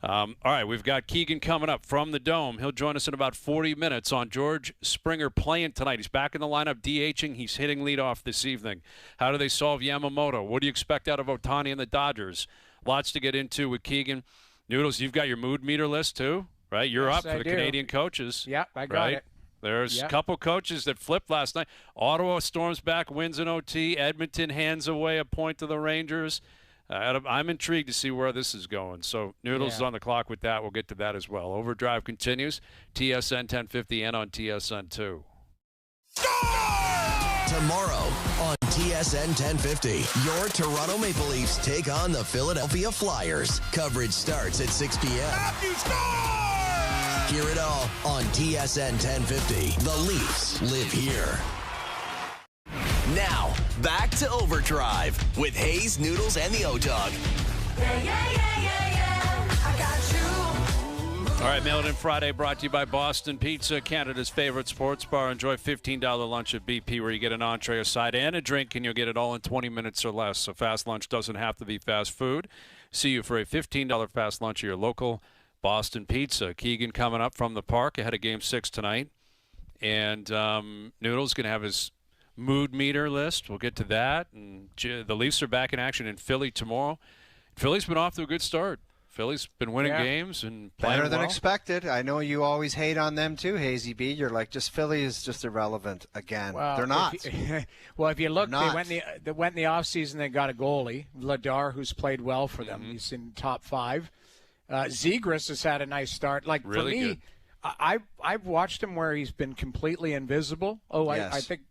All right, we've got Keegan coming up from the Dome. He'll join us in about 40 minutes on George Springer playing tonight. He's back in the lineup, DHing. He's hitting leadoff this evening. How do they solve Yamamoto? What do you expect out of Ohtani and the Dodgers? Lots to get into with Keegan. Noodles, you've got your mood meter list too, right? You're
Yes,
up for
I
the
do.
Canadian coaches.
Yep, I got
right?
it.
There's
Yep.
a couple coaches that flipped last night. Ottawa storms back, wins in OT. Edmonton hands away a point to the Rangers. I'm intrigued to see where this is going. So Noodles is on the clock with that. We'll get to that as well. OverDrive continues. TSN 1050 and on TSN 2.
Tomorrow on TSN 1050, your Toronto Maple Leafs take on the Philadelphia Flyers. Coverage starts at 6 p.m. Hear it all on TSN 1050. The Leafs live here. Now, back to OverDrive with Hayes, Noodles, and the O-Dog.
All right, Mail It In Friday brought to you by Boston Pizza, Canada's favorite sports bar. Enjoy $15 lunch at BP where you get an entree, a side, and a drink, and you'll get it all in 20 minutes or less. So fast lunch doesn't have to be fast food. See you for a $15 fast lunch at your local Boston Pizza. Keegan coming up from the park ahead of Game 6 tonight. And Noodles going to have his mood meter list. We'll get to that. And the Leafs are back in action in Philly tomorrow. Philly's been off to a good start. Philly's been winning games and playing
Better than
well.
expected. I know you always hate on them too, Hazy B. You're like, just Philly is just irrelevant again.
Well,
They're not.
If you look,
They're
they went in the offseason, they got a goalie, Ladar, who's played well for them. He's in top 5. Zegras has had a nice start. Like,
Really
for me,
good.
I've watched him where he's been completely invisible.
Yes.
I think,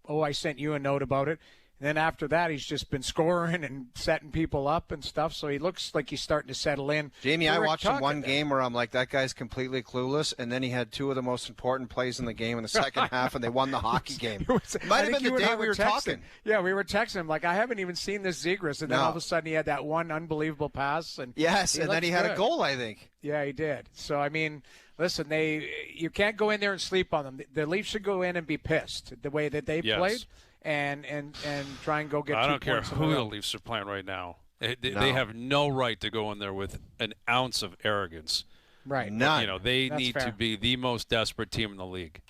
I sent you a note about it. And then after that, he's just been scoring and setting people up and stuff. So he looks like he's starting to settle in.
Jamie, I
Rick
watched him
Tuck
one
at that.
game where I'm like, that guy's completely clueless, and then he had 2 of the most important plays in the game in the second half, and they won the hockey game. Might have been the day we were talking.
Yeah, we were texting him like, I haven't even seen this Zegras, and then
No.
all of a sudden he had that one unbelievable pass, and
Yes, and then he had a
good.
goal, I think.
Yeah, he did. So I mean, listen, you can't go in there and sleep on them. The Leafs should go in and be pissed the way that they
Yes.
played, and try and go get.
I
2
don't care
points in a
who the
row.
Leafs are playing right now. They have no right to go in there with an ounce of arrogance.
Right.
None.
They need to be the most desperate team in the league.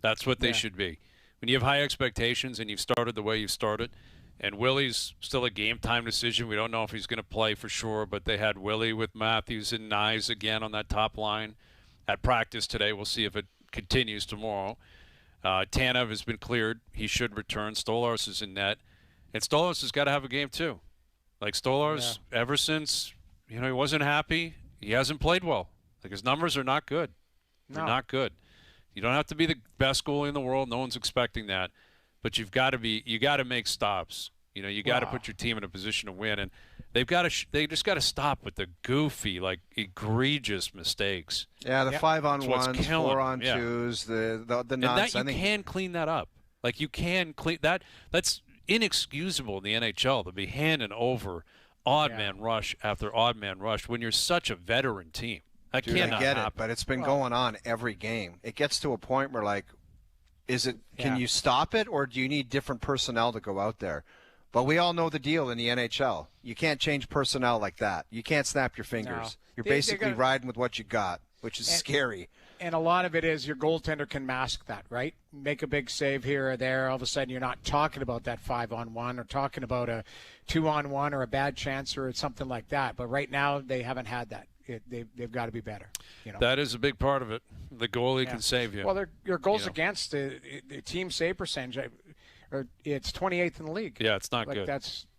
That's what they should be. When you have high expectations and you've started the way you've started, and Willie's still a game-time decision. We don't know if he's going to play for sure, but they had Willie with Matthews and Nyes again on that top line at practice today. We'll see if it continues tomorrow. Tanev has been cleared. He should return. Stolarz is in net. And Stolarz has got to have a game too. Like Stolarz, ever since he wasn't happy, he hasn't played well. Like his numbers are not good. They're not good. You don't have to be the best goalie in the world. No one's expecting that. But you got to make stops. You got to put your team in a position to win, and they just got to stop with the goofy, like egregious mistakes.
Yeah, the 5-on-1s, 4-on-2s, the nuts.
And that you can clean that up. Like you can clean that. That's inexcusable in the NHL to be handing over odd man rush after odd man rush when you're such a veteran team. That cannot
I get
happen.
it, but it's been going on every game. It gets to a point where can you stop it, or do you need different personnel to go out there? But we all know the deal in the NHL. You can't change personnel like that. You can't snap your fingers.
No.
You're basically riding with what you got, which is scary.
And a lot of it is your goaltender can mask that, right? Make a big save here or there. All of a sudden, you're not talking about that 5-on-1 or talking about a 2-on-1 or a bad chance or something like that. But right now, they haven't had that. They've got to be better.
That is a big part of it. The goalie can save you.
Well, your goals against the team save percentage, it's 28th in the league.
Yeah, it's not good.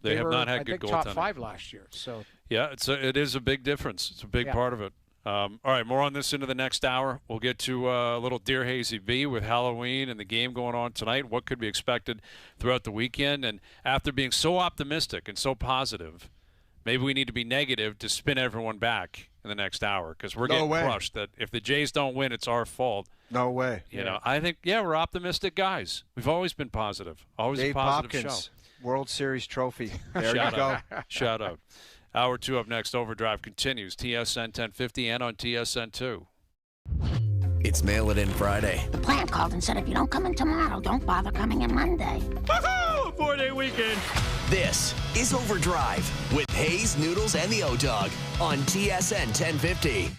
They have not had good goaltending.
Top 5 last year. So
yeah, it is a big difference. It's a big part of it. All right, more on this into the next hour. We'll get to a little Dear Hazy V with Halloween and the game going on tonight. What could be expected throughout the weekend? And after being so optimistic and so positive, maybe we need to be negative to spin everyone back in the next hour because we're getting crushed. That if the Jays don't win, it's our fault.
No way.
I think we're optimistic guys. We've always been positive. Always
Dave
a positive
Hopkins,
show.
World Series trophy. There you go.
Shout out. Hour 2 up next. OverDrive continues. TSN 1050 and on TSN 2.
It's Mail It In Friday.
The plant called and said if you don't come in tomorrow, don't bother coming in Monday.
Woohoo! 4-day weekend.
This is OverDrive with Hayes, Noodles, and the O-Dog on TSN 1050.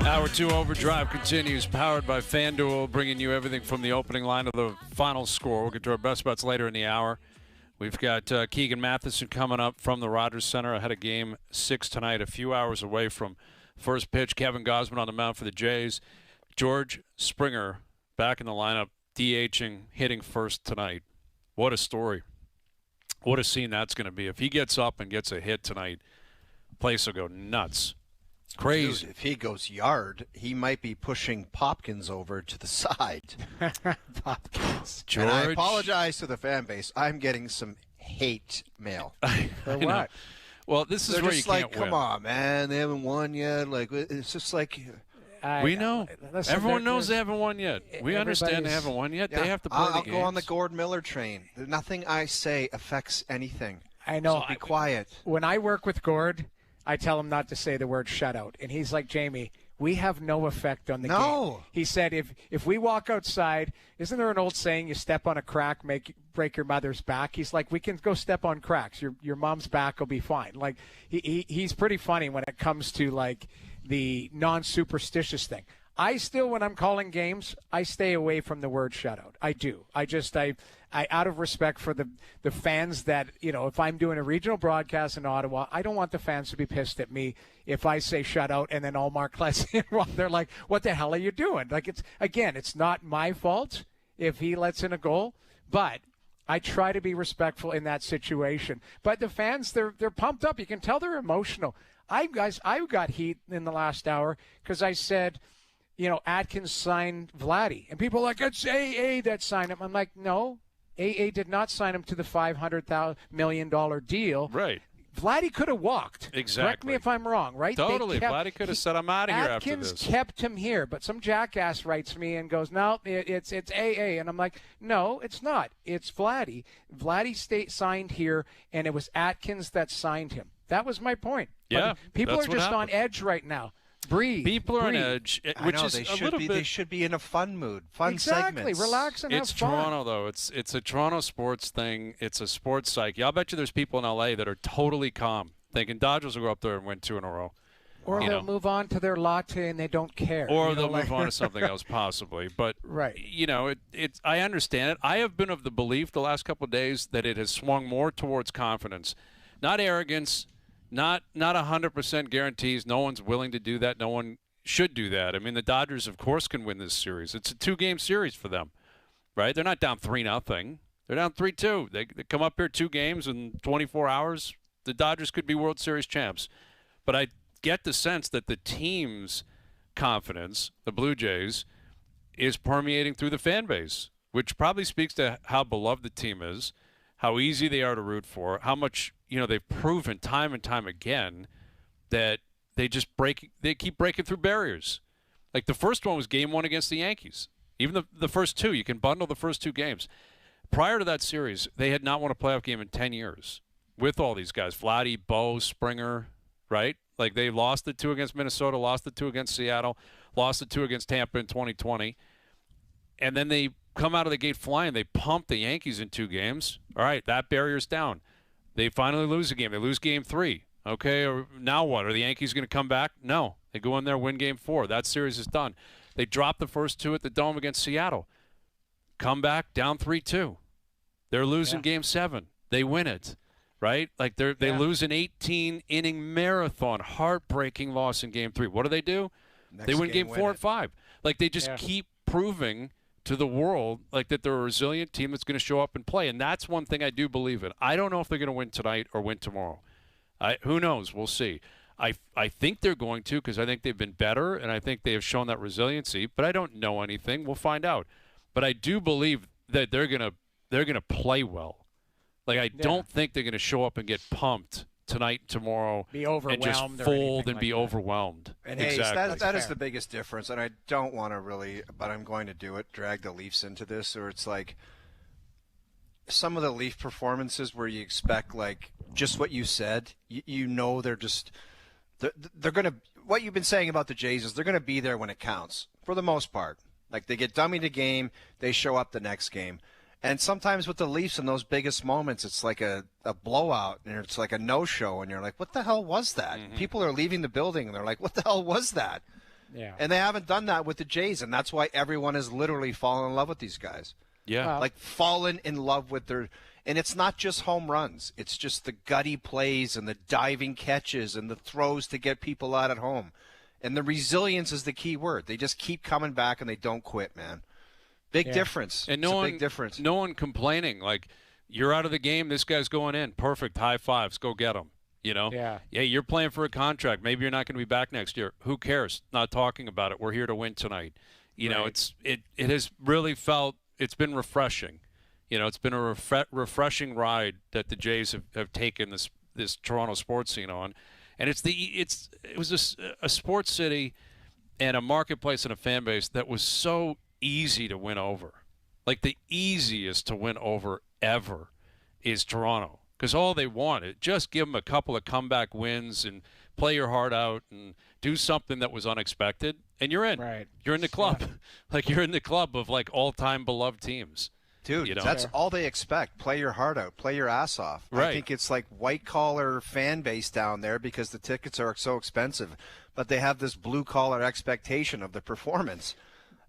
Hour 2 OverDrive continues, powered by FanDuel, bringing you everything from the opening line to the final score. We'll get to our best bets later in the hour. We've got Keegan Matheson coming up from the Rogers Center ahead of Game 6 tonight, a few hours away from first pitch. Kevin Gausman on the mound for the Jays. George Springer back in the lineup, DHing, hitting first tonight. What a story. What a scene that's going to be. If he gets up and gets a hit tonight, place will go nuts. Crazy.
Dude, if he goes yard, he might be pushing Popkins over to the side.
Popkins.
George.
And I apologize to the fan base. I'm getting some hate mail.
For what?
Well, this is
They're
where
just
you can't
come
win.
on, man. They haven't won yet. Like, it's just like...
We know.
Listen,
Everyone knows they haven't won yet. We understand they haven't won yet.
Yeah,
They have to play the
I'll
games.
go on the Gord Miller train. Nothing I say affects anything.
I know.
So be quiet.
When I work with Gord, I tell him not to say the word shutout. And he's like, Jamie, we have no effect on the game. He said, if we walk outside, isn't there an old saying, you step on a crack, break your mother's back? He's like, we can go step on cracks. Your mom's back will be fine. Like, he's pretty funny when it comes to, like, the non-superstitious thing. I still, when I'm calling games, I stay away from the word shutout. I do. I out of respect for the fans that, if I'm doing a regional broadcast in Ottawa, I don't want the fans to be pissed at me if I say shutout and then all Mark lets in. They're like, what the hell are you doing? Like, it's not my fault if he lets in a goal, but I try to be respectful in that situation. But the fans, they're pumped up. You can tell they're emotional. I got heat in the last hour because I said, Atkins signed Vladdy. And people are like, it's AA that signed him. I'm like, no, AA did not sign him to the $500 million deal.
Right.
Vladdy could have walked.
Exactly.
Correct me if I'm wrong, right?
Totally. Vladdy could have said, I'm out of here after this.
Atkins kept him here, but some jackass writes me and goes, no, it's AA. And I'm like, no, it's not. It's Vladdy. Vladdy signed here, and it was Atkins that signed him. That was my point.
Yeah,
but people are
that's what
just on
happened.
edge right now. breathe.
People are on edge, which
I know,
is
they
a
should
little
be.
bit.
They should be in a fun mood, fun
Exactly.
segments.
Relax and have
It's
fun.
Toronto, though. It's a Toronto sports thing. It's a sports psyche. I'll bet you there's people in L.A. that are totally calm, thinking Dodgers will go up there and win 2 in a row.
Or they'll move on to their latte and they don't care.
Or they'll move on to something else, possibly. But,
right.
I understand it. I have been of the belief the last couple of days that it has swung more towards confidence, not arrogance, not 100% guarantees. No one's willing to do that. No one should do that. I mean, the Dodgers, of course, can win this series. It's a 2-game series for them, right? They're not down 3-0. They're down 3-2. They come up here 2 games in 24 hours. The Dodgers could be World Series champs. But I get the sense that the team's confidence, the Blue Jays, is permeating through the fan base, which probably speaks to how beloved the team is, how easy they are to root for, how much they've proven time and time again that they keep breaking through barriers. Like the first one was Game 1 against the Yankees. Even the first 2, you can bundle the first 2 games. Prior to that series, they had not won a playoff game in 10 years with all these guys, Vladdy, Bo, Springer, right? Like they lost the 2 against Minnesota, lost the 2 against Seattle, lost the 2 against Tampa in 2020. And then they come out of the gate flying. They pump the Yankees in 2 games. All right, that barrier's down. They finally lose a game. They lose Game 3. Okay, or now what? Are the Yankees going to come back? No. They go in there, win Game 4. That series is done. They drop the first 2 at the Dome against Seattle. Come back, down 3-2. They're losing Game 7. They win it. Right? Like they lose an 18-inning marathon, heartbreaking loss in Game 3. What do? They win Game 4 and 5. Like they just keep proving to the world like that they're a resilient team that's going to show up and play. And that's one thing I do believe in. I don't know if they're going to win tonight or win tomorrow. Who knows? We'll see. I think they're going to because I think they've been better and I think they have shown that resiliency. But I don't know anything. We'll find out. But I do believe that they're gonna play well. Like, I don't think they're going to show up and get pumped tonight, tomorrow,
be overwhelmed,
and just fold and be overwhelmed.
And
exactly.
that is the biggest difference. And I don't want to really, but I'm going to do it, drag the Leafs into this, or it's like some of the Leaf performances where you expect, like, just what you said. They're just they're going to – what you've been saying about the Jays is they're going to be there when it counts for the most part. Like, they get dummied a game, they show up the next game. And sometimes with the Leafs in those biggest moments, it's like a blowout and it's like a no-show. And you're like, what the hell was that? Mm-hmm. People are leaving the building and they're like, what the hell was that?
Yeah.
And they haven't done that with the Jays. And that's why everyone has literally fallen in love with these guys.
Yeah.
Like fallen in love with their – and it's not just home runs. It's just the gutty plays and the diving catches and the throws to get people out at home. And the resilience is the key word. They just keep coming back and they don't quit, man. Big difference.
And
big difference.
No one complaining. Like, you're out of the game. This guy's going in. Perfect. High fives. Go get him. Yeah, you're playing for a contract. Maybe you're not going to be back next year. Who cares? Not talking about it. We're here to win tonight. You know, it has really felt – it's been refreshing. It's been a refreshing ride that the Jays have taken this Toronto sports scene on. And it was a sports city and a marketplace and a fan base that was so easy to win over. Like, the easiest to win over ever is Toronto, because all they wanted, just give them a couple of comeback wins and play your heart out and do something that was unexpected, and you're in.
Right.
You're in the club. Yeah. Like, you're in the club of, like, all-time beloved teams.
Dude, that's all they expect. Play your heart out. Play your ass off.
Right.
I think it's like white-collar fan base down there because the tickets are so expensive, but they have this blue-collar expectation of the performance.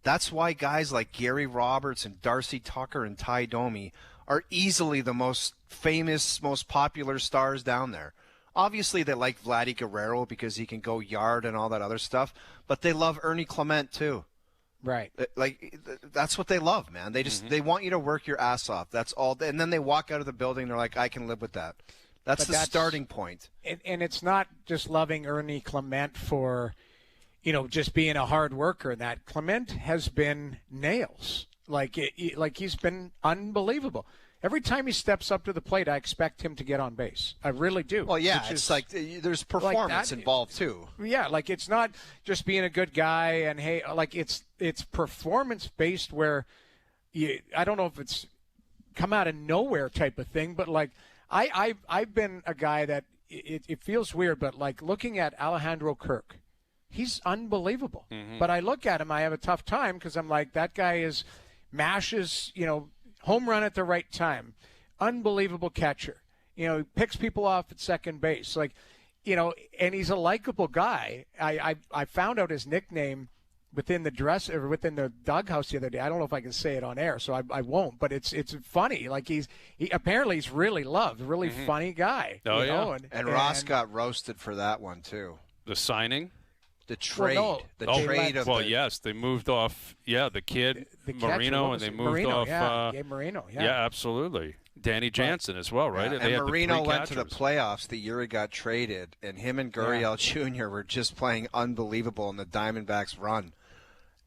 That's why guys like Gary Roberts and Darcy Tucker and Ty Domi are easily the most famous, most popular stars down there. Obviously, they like Vladdy Guerrero because he can go yard and all that other stuff, but they love Ernie Clement too.
Right.
Like, that's what they love, man. They just they want you to work your ass off. That's all. And then they walk out of the building and they're like, I can live with that. That's the starting point.
And it's not just loving Ernie Clement for, just being a hard worker. That Clement has been nails. Like he's been unbelievable. Every time he steps up to the plate, I expect him to get on base. I really do.
Well, yeah, it's like there's performance involved too.
Yeah, like it's not just being a good guy and hey, like it's performance based where I don't know if it's come out of nowhere type of thing, but like I've been a guy that it feels weird, but like looking at Alejandro Kirk, he's unbelievable.
Mm-hmm.
But I look at him, I have a tough time because I'm like, that guy mashes, home run at the right time. Unbelievable catcher. He picks people off at second base. And he's a likable guy. I found out his nickname within the dughouse the other day. I don't know if I can say it on air, so I won't. But it's funny. Like he apparently he's really loved, really funny guy.
Oh yeah.
And Ross got roasted for that one too.
The signing.
The trade. Trade of
yes, they moved off. Yeah, the kid Marino, and they moved off.
Gabe Marino. Yeah.
Yeah, absolutely. Danny Jansen as well, right?
Yeah,
They
and
had
Marino
the
went to the playoffs the year he got traded, and him and Gurriel Jr. were just playing unbelievable in the Diamondbacks' run.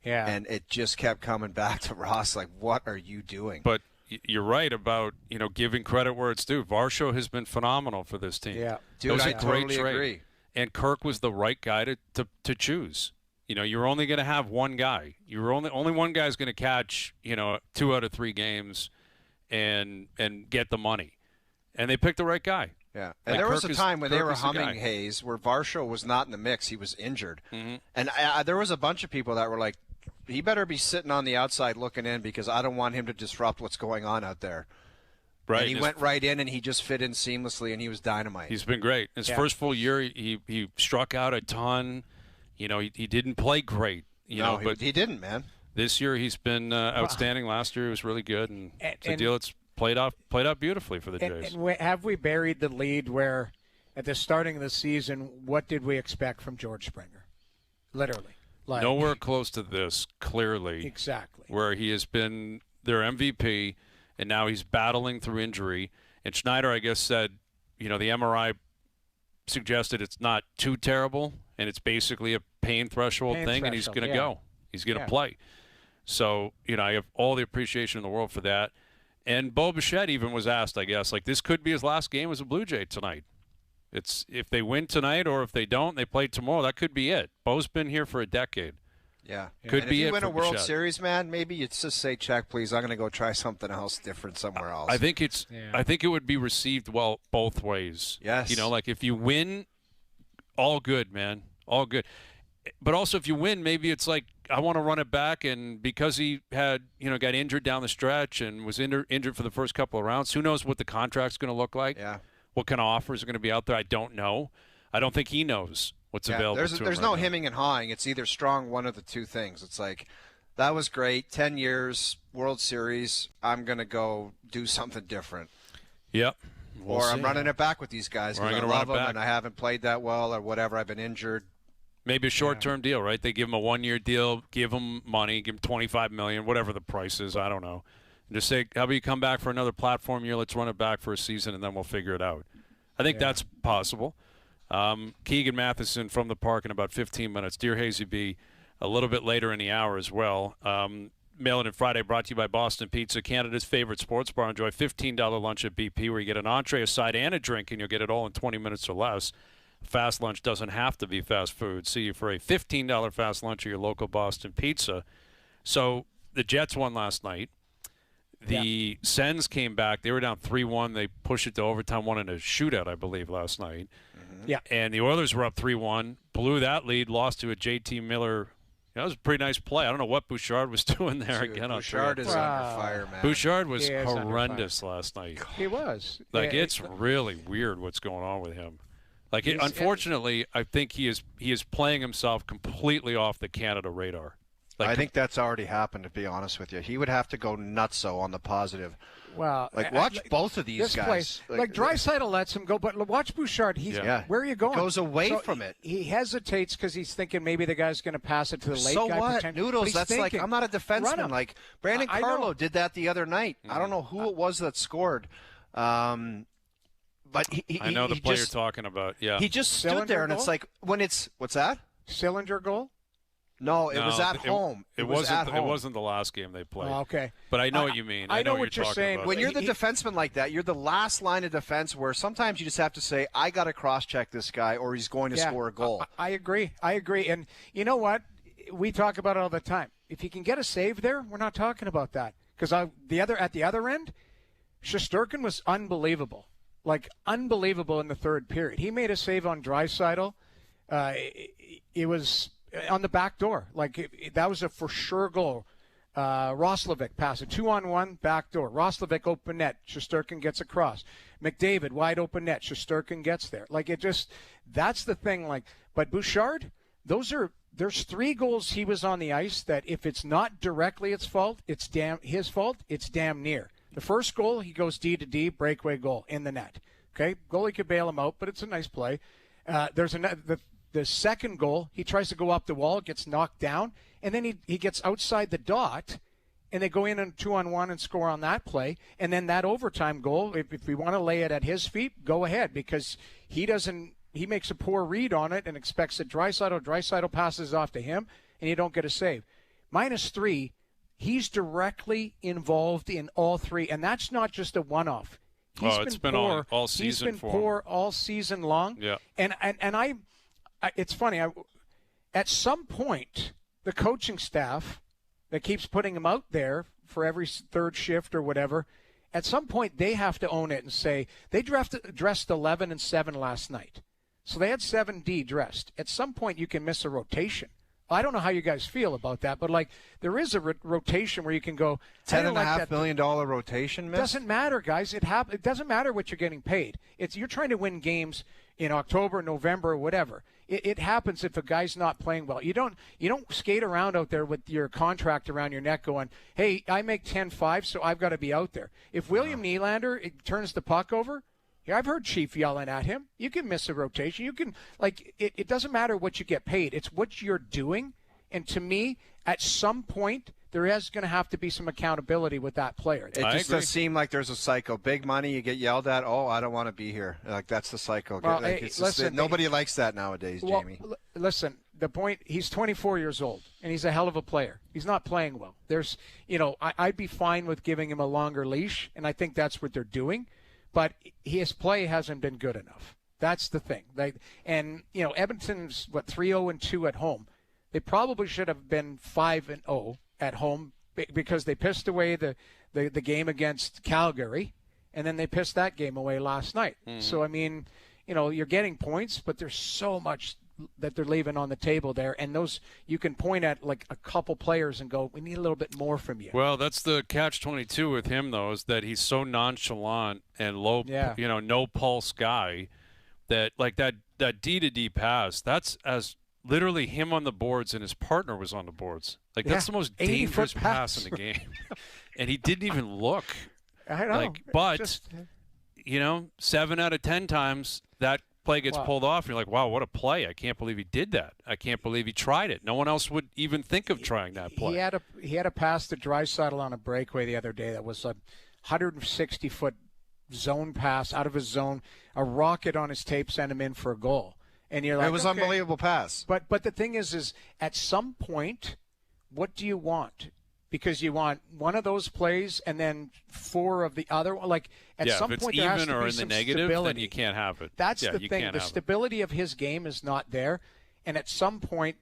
Yeah.
And it just kept coming back to Ross, like, what are you doing?
But you're right about, giving credit where it's due. Varsho has been phenomenal for this team.
Yeah.
Dude, I totally agree.
And Kirk was the right guy to choose. You're only going to have one guy. You're only one guy's going to catch, 2 out of 3 games and get the money. And they picked the right guy.
Yeah. And there was a time when they were humming Hayes where Varsho was not in the mix. He was injured. Mm-hmm. And there was a bunch of people that were like, he better be sitting on the outside looking in because I don't want him to disrupt what's going on out there.
Right.
And he went right in, and he just fit in seamlessly, and he was dynamite.
He's been great. His first full year, he struck out a ton. He didn't play great. But
he didn't, man.
This year he's been outstanding. Last year he was really good, and it's a deal. It's played out beautifully for the Jays.
And have we buried the lead where, at the starting of the season, what did we expect from George Springer? Literally.
Nowhere close to this, clearly.
Exactly.
Where he has been their MVP, and now he's battling through injury. And Schneider, I guess, said, the MRI suggested it's not too terrible, and it's basically a pain threshold thing, and he's going to go. He's going to play. So, I have all the appreciation in the world for that. And Bo Bichette even was asked, I guess, this could be his last game as a Blue Jay tonight. It's if they win tonight or if they don't, they play tomorrow. That could be it. Bo's been here for a decade.
Yeah.
Could
and
be
if
it
you win
for
a World
Bichette.
Series, man, maybe you just say, check, please. I'm going to go try something else different somewhere else.
I think I think it would be received well both ways.
Yes.
If you win, all good, man. All good. But also if you win, maybe it's I want to run it back, and because he had, got injured down the stretch and was injured for the first couple of rounds, who knows what the contract's going to look like?
Yeah.
What kind of offers are going to be out there? I don't know. I don't think he knows what's available to him.
There's no hemming and hawing. It's either strong one of the two things. It's that was great, 10 years, World Series, I'm going to go do something different.
Yep.
Or I'm running it back with these guys because I love them and I haven't played that well or whatever. I've been injured.
Maybe a short-term deal, right? They give him a 1-year deal, give him money, give him $25 million, whatever the price is. I don't know. And just say, how about you come back for another platform year? Let's run it back for a season, and then we'll figure it out. I think that's possible. Keegan Matheson from the park in about 15 minutes. Dear Hazy B, a little bit later in the hour as well. Mail-In Friday brought to you by Boston Pizza, Canada's favorite sports bar. Enjoy $15 lunch at BP where you get an entree, a side, and a drink, and you'll get it all in 20 minutes or less. Fast lunch doesn't have to be fast food. See you for a $15 fast lunch at your local Boston Pizza. So the Jets won last night. The Sens came back. They were down 3-1. They pushed it to overtime, won in a shootout, I believe, last night.
Mm-hmm.
Yeah.
And the Oilers were up 3-1, blew that lead, lost to a JT Miller. That was a pretty nice play. I don't know what Bouchard was doing there again.
Bouchard is under fire, man.
Bouchard was horrendous last night.
He was.
It's really weird what's going on with him. Unfortunately, I think he is playing himself completely off the Canada radar.
I think that's already happened, to be honest with you. He would have to go nutso on the positive.
Well,
watch both of these guys.
Draisaitl lets him go, but watch Bouchard. Where are you going?
Goes away from it.
He hesitates because he's thinking maybe the guy's going to pass it to the late
so
guy.
What? Noodles, that's thinking, I'm not a defenseman. Brandon Carlo did that the other night. I don't know who it was that scored. But
I know the player you're talking about. Yeah,
he just stood there, and it's when it's what's that?
Cylinder goal?
No, it was at home.
It wasn't. It wasn't the last game they played.
Oh, okay,
but I know what you mean.
I know
what
you're saying.
About.
When you're the defenseman like that, you're the last line of defense where sometimes you just have to say, I got to cross-check this guy, or he's going to score a goal.
I agree. And you know what? We talk about it all the time. If you can get a save there, we're not talking about that because at the other end, Shesterkin was unbelievable. Unbelievable in the third period. He made a save on Draisaitl. It was on the back door. That was a for sure goal. Roslovic pass a 2-on-1 back door. Roslovic open net. Shesterkin gets across. McDavid wide open net. Shesterkin gets there. That's the thing. But Bouchard, there's 3 goals he was on the ice that if it's not directly his fault, it's damn near. The first goal, he goes D to D, breakaway goal in the net. Okay, goalie could bail him out, but it's a nice play. There's the second goal, he tries to go up the wall, gets knocked down, and then he gets outside the dot, and they go in and 2-on-1 and score on that play. And then that overtime goal, if we want to lay it at his feet, go ahead, because he makes a poor read on it and expects that Draisaitl passes off to him, and you don't get a save. -3, he's directly involved in all 3, and that's not just a one-off.
It's been poor all season.
He's been poor all season long.
Yeah.
And it's funny. At some point, the coaching staff that keeps putting him out there for every third shift or whatever, at some point they have to own it and say they dressed 11 and 7 last night, so they had 7D dressed. At some point, you can miss a rotation. I don't know how you guys feel about that, but there is a rotation where you can go
$10.5 million rotation. Miss?
Doesn't matter, guys. It doesn't matter what you're getting paid. You're trying to win games in October, November, or whatever. It happens if a guy's not playing well. You don't skate around out there with your contract around your neck going, hey, I make 10-5, so I've got to be out there. If William Nylander turns the puck over, yeah, I've heard Chief yelling at him. You can miss a rotation. You can, it doesn't matter what you get paid. It's what you're doing. And to me, at some point, there is going to have to be some accountability with that player.
It just does seem like there's a cycle. Big money, you get yelled at. Oh, I don't want to be here. That's the cycle.
Well, listen,
nobody likes that nowadays, Jamie.
Listen, the point, he's 24 years old, and he's a hell of a player. He's not playing well. I'd be fine with giving him a longer leash, and I think that's what they're doing. But his play hasn't been good enough. That's the thing. Edmonton's 3-0-2 at home. They probably should have been 5-0 at home because they pissed away the game against Calgary, and then they pissed that game away last night. Mm-hmm. So you're getting points, but there's so much that they're leaving on the table there, and those you can point at a couple players and go, we need a little bit more from you.
Well, that's the catch-22 with him, though, is that he's so nonchalant and low, no pulse guy that that D-to-D pass, that's as literally him on the boards and his partner was on the boards. That's the most dangerous pass in the game. And he didn't even look.
I know.
But 7 out of 10 times that play gets pulled off, and you're like, wow, what a play. I can't believe he did that. I can't believe he tried it. No one else would even think of trying that play.
He had a pass to Draisaitl on a breakaway the other day that was a 160-foot zone pass out of his zone. A rocket on his tape sent him in for a goal. And you're like,
it was unbelievable pass.
But the thing is at some point, what do you want? Because you want one of those plays and then 4 of the other. At some point, there has to be some stability. If it's even or in the negative,
then you can't have it.
That's the thing. The stability of his game is not there. And at some point,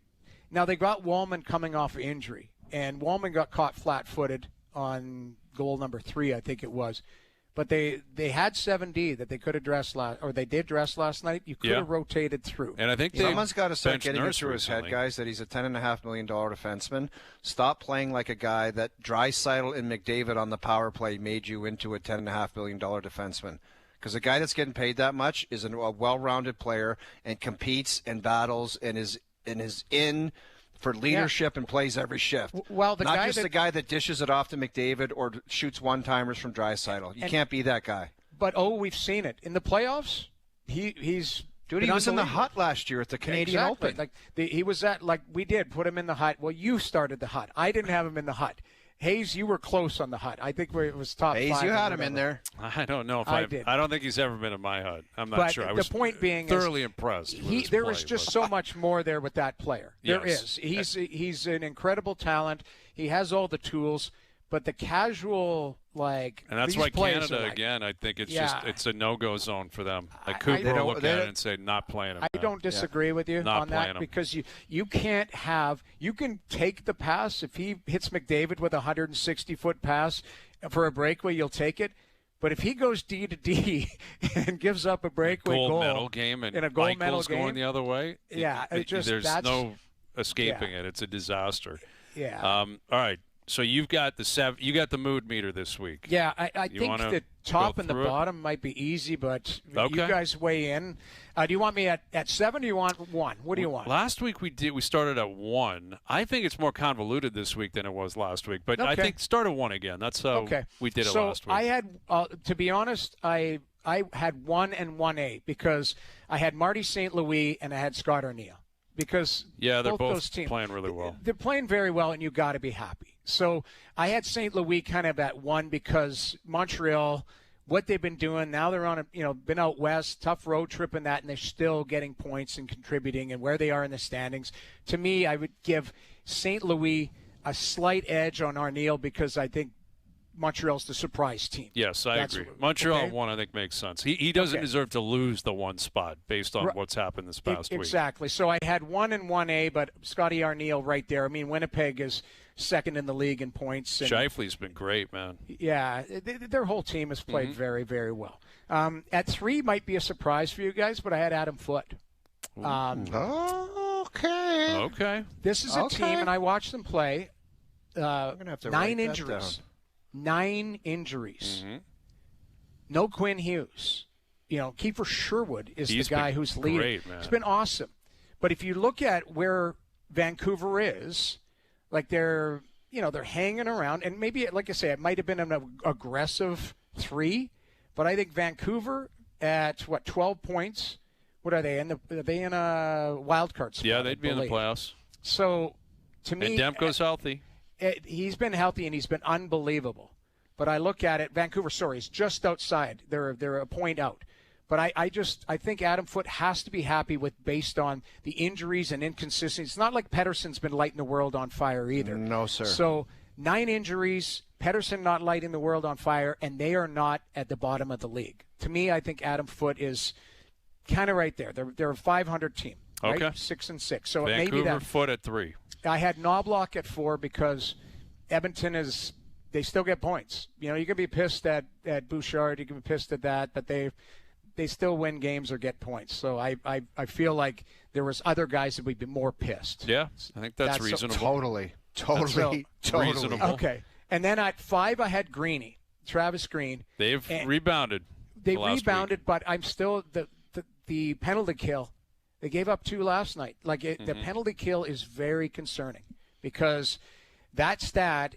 now they got Wallman coming off injury, and Wallman got caught flat-footed on goal number 3, I think it was. But they had 7D that they could have dressed they did dress last night. You could have rotated through.
And I think
someone's got to start getting it through his head, guys, that he's a $10.5 million defenseman. Stop playing like a guy that Draisaitl and McDavid on the power play made you into a $10.5 million defenseman. Because a guy that's getting paid that much is a well-rounded player and competes and battles and is in for leadership and plays every shift.
Well,
the guy that dishes it off to McDavid or shoots one-timers from Draisaitl. You can't be that guy.
But, we've seen it. In the playoffs, he's
Dude, he was in the hut last year at the Canadian Open.
He was we did put him in the hut. Well, you started the hut. I didn't have him in the hut. Hayes, you were close on the hut. I think it was top 5.
Hayes, you had him in there.
I don't know if I did. I don't think he's ever been in my hut. I'm not sure. I was
point being
thoroughly impressed.
There was just so much more there with that player. There is. He's an incredible talent. He has all the tools. But the casual, and
that's why Canada, again, I think it's a no-go zone for them. Cooper will look at it and say, not playing him.
I don't disagree with you on that because you can take the pass. If he hits McDavid with a 160-foot pass for a breakaway, you'll take it. But if he goes D to D and gives up a breakaway goal
medal game and
in a gold medal game
going the other way,
there's no
escaping it. It's a disaster.
Yeah.
All right. So you've got the mood meter this week.
Yeah, I think the top and the bottom might be easy, but you guys weigh in. Do you want me at 7 or do you want 1? What do you want?
Last week we started at 1. I think it's more convoluted this week than it was last week, but I think start at 1 again. That's how we did it last week.
So I had, to be honest, I had 1 and 1A because I had Marty St. Louis and I had Scott Arniel. Because
they're both
those teams,
playing really well.
They're playing very well, and you got to be happy. So I had St. Louis kind of at 1 because Montreal, what they've been doing now, they're on been out west, tough road trip and that, and they're still getting points and contributing and where they are in the standings. To me, I would give St. Louis a slight edge on Arniel because I think Montreal's the surprise team.
Yes, I agree. Montreal at 1, I think, makes sense. He doesn't deserve to lose the 1 spot based on what's happened this past week.
Exactly. So I had 1 and 1A, but Scotty Arniel right there. I mean, Winnipeg is second in the league in points.
Shifley's been great, man.
Yeah, their whole team has played very, very well. At 3 might be a surprise for you guys, but I had Adam Foote.
Okay.
This is a team, and I watched them play.
I'm gonna have to
9 injuries. 9 injuries. No Quinn Hughes. Kiefer Sherwood is the guy who's leading.
Great, man.
It's been awesome. But if you look at where Vancouver is, like they're hanging around, and maybe, like I say, it might have been an aggressive 3, but I think Vancouver at 12 points. What are they in? Are they in a wild card spot?
Yeah, they'd be in the playoffs.
So, to me,
and Demko's healthy.
He's been healthy and he's been unbelievable. But I look at it, Vancouver, is just outside. They're a point out. But I think Adam Foote has to be happy based on the injuries and inconsistency. It's not like Pettersson's been lighting the world on fire either.
No, sir.
So 9 injuries, Pettersson not lighting the world on fire, and they are not at the bottom of the league. To me, I think Adam Foote is kind of right there. They're a 500 team. Right?
Okay.
6-6. So
Vancouver,
it may be that.
Foote at 3. I
had Knobloch at 4 because Edmonton they still get points. You can be pissed at Bouchard, you can be pissed at that, but they still win games or get points. So I feel like there was other guys that would be more pissed.
Yeah, I think that's reasonable.
Totally.
Reasonable.
Okay. And then at 5 I had Greeny, Travis Green.
They've rebounded.
They rebounded, but I'm still the penalty kill. They gave up 2 last night. The penalty kill is very concerning because that stat,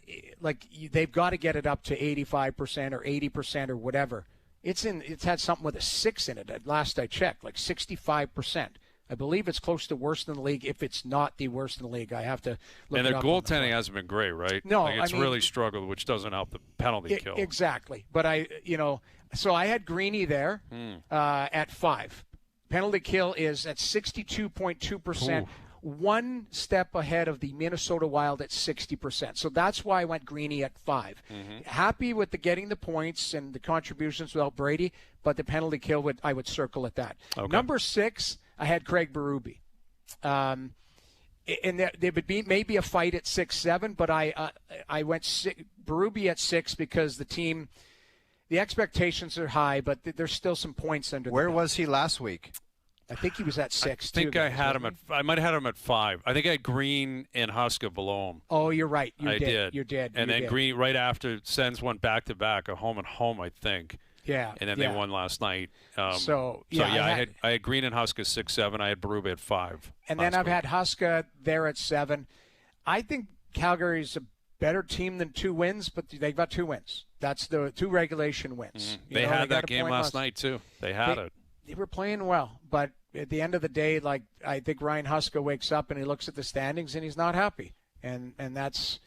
they've got to get it up to 85% or 80% or whatever. It's had something with a 6 in it at last I checked, 65%. I believe it's close to worst in the league. If it's not the worst in the league, I have to look
and
it
their
up.
Goaltending hasn't been great, right?
No,
it's really struggled, which doesn't help the penalty kill.
Exactly. But so I had Greeny there at 5. Penalty kill is at 62.2%, 1 step ahead of the Minnesota Wild at 60%. So that's why I went Greeny at 5. Happy with getting the points and the contributions without Brady, but the penalty kill I would circle at that.
Okay.
Number 6, I had Craig Berube. And there would be maybe a fight at 6-7, but I went Berube at 6 because the team. The expectations are high, but there's still some points under.
Where was he last week?
I think he was at 6.
I think I had him I might have had him at 5. I think I had Green and Huska below him.
Oh, you're right. You
did.
You did.
And then Green right after Sens went back to back, a home and home, I think.
Yeah.
And then they won last night.
I
had Green and Huska 6-7. I had Berube at 5.
And then I've had Huska there at 7. I think Calgary's a better team than 2 wins, but they've got 2 wins. That's the 2 regulation wins.
They had that game last night, too. They had it.
They were playing well, but at the end of the day, I think Ryan Huska wakes up and he looks at the standings and he's not happy. And that's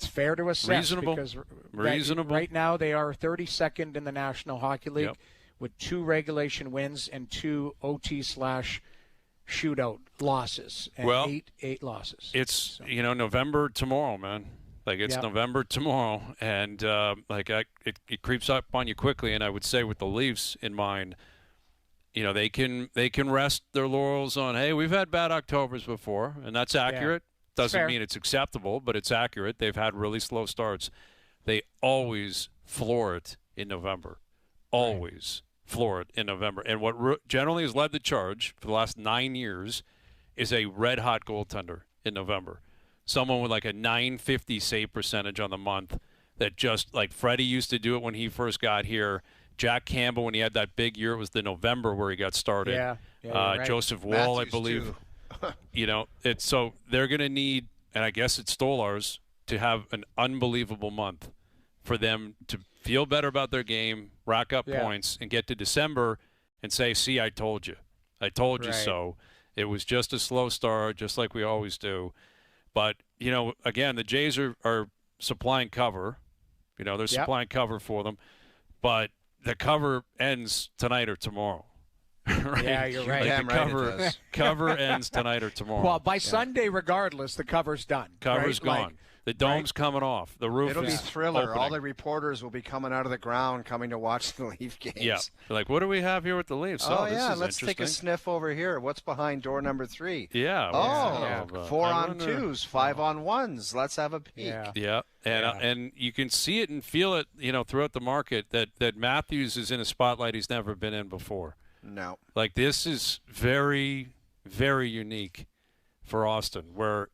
fair to assess.
Reasonable.
Because
Reasonable.
Right now they are 32nd in the National Hockey League with 2 regulation wins and 2 OT/shootout losses. And 8 losses.
It's November tomorrow, man. It's November tomorrow, and it creeps up on you quickly. And I would say with the Leafs in mind, they can rest their laurels on, hey, we've had bad Octobers before, and that's accurate. Doesn't mean it's acceptable, but it's accurate. They've had really slow starts. They always floor it in November. Always floor it in November. And what generally has led the charge for the last 9 years is a red-hot goaltender in November. Someone with like a .950 save percentage on the month that just like Freddie used to do it when he first got here. Jack Campbell, when he had that big year, it was the November where he got started.
Yeah, right.
Joseph Wall,
Matthews,
I believe. It's so they're going to need, and I guess it's Stolarz, to have an unbelievable month for them to feel better about their game, rack up points, and get to December and say, see, I told you. I told you so. It was just a slow start, just like we always do. But, again, the Jays are supplying cover. They're supplying cover for them. But the cover ends tonight or tomorrow. Right?
Yeah, you're right.
The cover ends tonight or tomorrow.
Well, by Sunday, regardless, the cover's done.
Cover's
right?
gone. The dome's coming off. The roof
It'll
is
be Thriller.
opening.
All the reporters will be coming out of the ground, coming to watch the Leaf games.
Yeah. They're like, what do we have here with the Leafs?
Oh,
this
yeah.
is
Let's take a sniff over here. What's behind door number 3?
Yeah.
Oh, 4-on-2s, 5-on-1s. Let's have a peek.
Yeah. And you can see it and feel it, throughout the market that Matthews is in a spotlight he's never been in before.
No.
Like, this is very, very unique for Austin, where